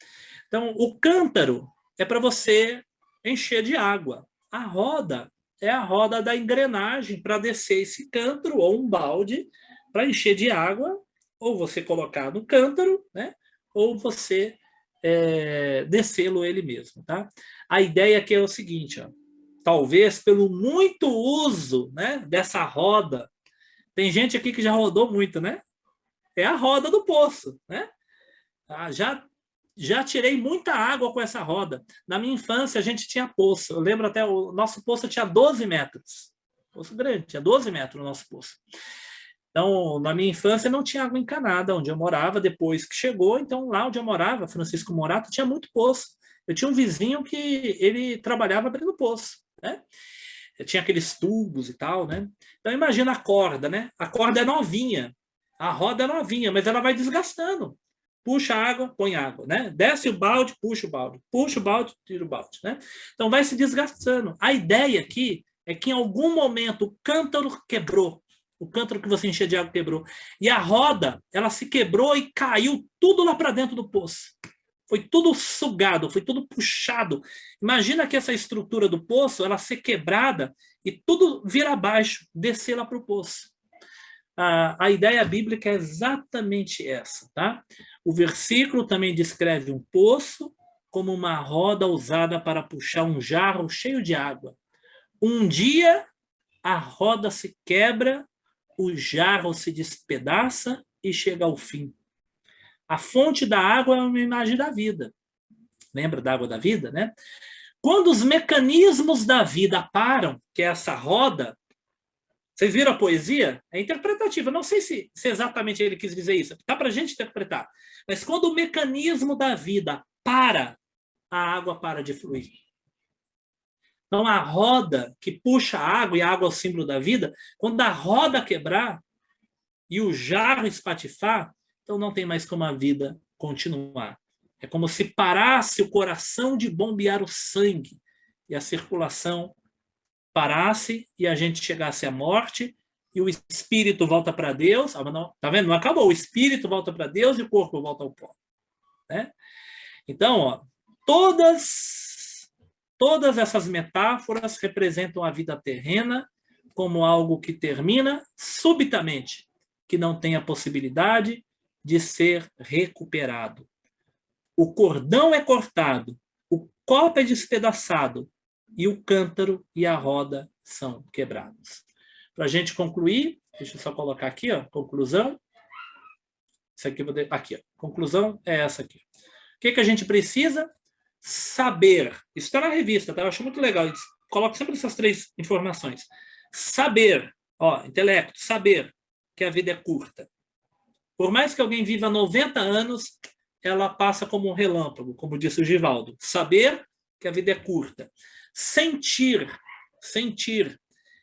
A: Então, o cântaro é para você encher de água. A roda é a roda da engrenagem para descer esse cântaro ou um balde para encher de água, ou você colocar no cântaro, né? Ou você descê-lo ele mesmo, tá? A ideia aqui é o seguinte, ó, talvez pelo muito uso, né, dessa roda, tem gente aqui que já rodou muito, né? É a roda do poço, né? Já tirei muita água com essa roda. Na minha infância, a gente tinha poço. Eu lembro até, o nosso poço tinha 12 metros. Poço grande, tinha 12 metros o nosso poço. Então, na minha infância, não tinha água encanada onde eu morava. Depois que chegou, então, lá onde eu morava, Francisco Morato, tinha muito poço. Eu tinha um vizinho que ele trabalhava abrindo poço, né? Tinha aqueles tubos e tal, né? Então, imagina a corda, né? A corda é novinha. A roda é novinha, mas ela vai desgastando. Puxa água, põe água, né? Desce o balde, puxa o balde, tira o balde, né? Então vai se desgastando. A ideia aqui é que em algum momento o cântaro quebrou, o cântaro que você enchia de água quebrou, e a roda, ela se quebrou e caiu tudo lá para dentro do poço. Foi tudo sugado, foi tudo puxado. Imagina que essa estrutura do poço, ela ser quebrada e tudo vir abaixo, descer lá para o poço. A ideia bíblica é exatamente essa, tá? O versículo também descreve um poço como uma roda usada para puxar um jarro cheio de água. Um dia a roda se quebra, o jarro se despedaça e chega ao fim. A fonte da água é uma imagem da vida. Lembra da água da vida, né? Quando os mecanismos da vida param, que é essa roda, vocês viram a poesia? É interpretativa. Não sei se exatamente ele quis dizer isso. Dá para a gente interpretar. Mas quando o mecanismo da vida para, a água para de fluir. Então, a roda que puxa a água, e a água é o símbolo da vida, quando a roda quebrar e o jarro espatifar, então não tem mais como a vida continuar. É como se parasse o coração de bombear o sangue e a circulação parasse e a gente chegasse à morte e o espírito volta para Deus. Tá vendo? Não acabou. O espírito volta para Deus e o corpo volta ao pó. Né? Então, ó, todas essas metáforas representam a vida terrena como algo que termina subitamente, que não tem a possibilidade de ser recuperado. O cordão é cortado, o copo é despedaçado, e o cântaro e a roda são quebrados. Para a gente concluir, deixa eu só colocar aqui, ó, conclusão. Isso aqui, aqui, ó, conclusão é essa aqui. O que a gente precisa? Saber. Isso está na revista, tá? Eu acho muito legal. Coloco sempre essas 3 informações. Saber, ó, intelecto, saber que a vida é curta. Por mais que alguém viva 90 anos, ela passa como um relâmpago, como disse o Givaldo. Saber que a vida é curta. Sentir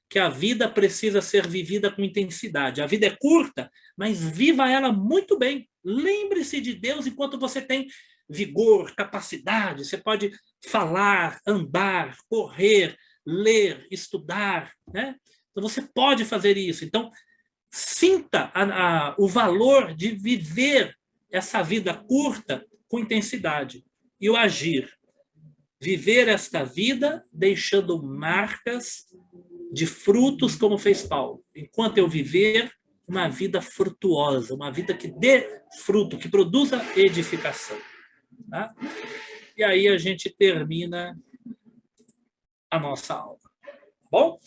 A: que a vida precisa ser vivida com intensidade. A vida é curta, mas viva ela muito bem. Lembre-se de Deus enquanto você tem vigor, capacidade. Você pode falar, andar, correr, ler, estudar, né? Então você pode fazer isso. Então, sinta o valor de viver essa vida curta com intensidade e o agir. Viver esta vida deixando marcas de frutos, como fez Paulo. Enquanto eu viver uma vida frutuosa, uma vida que dê fruto, que produza edificação. Tá? E aí a gente termina a nossa aula. Bom?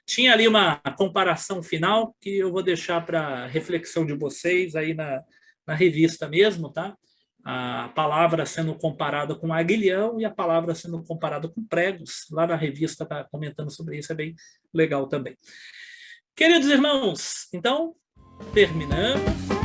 A: Tinha ali uma comparação final que eu vou deixar para reflexão de vocês aí na revista mesmo, tá? A palavra sendo comparada com aguilhão e a palavra sendo comparada com pregos. Lá na revista está comentando sobre isso, é bem legal também. Queridos irmãos, então, terminamos.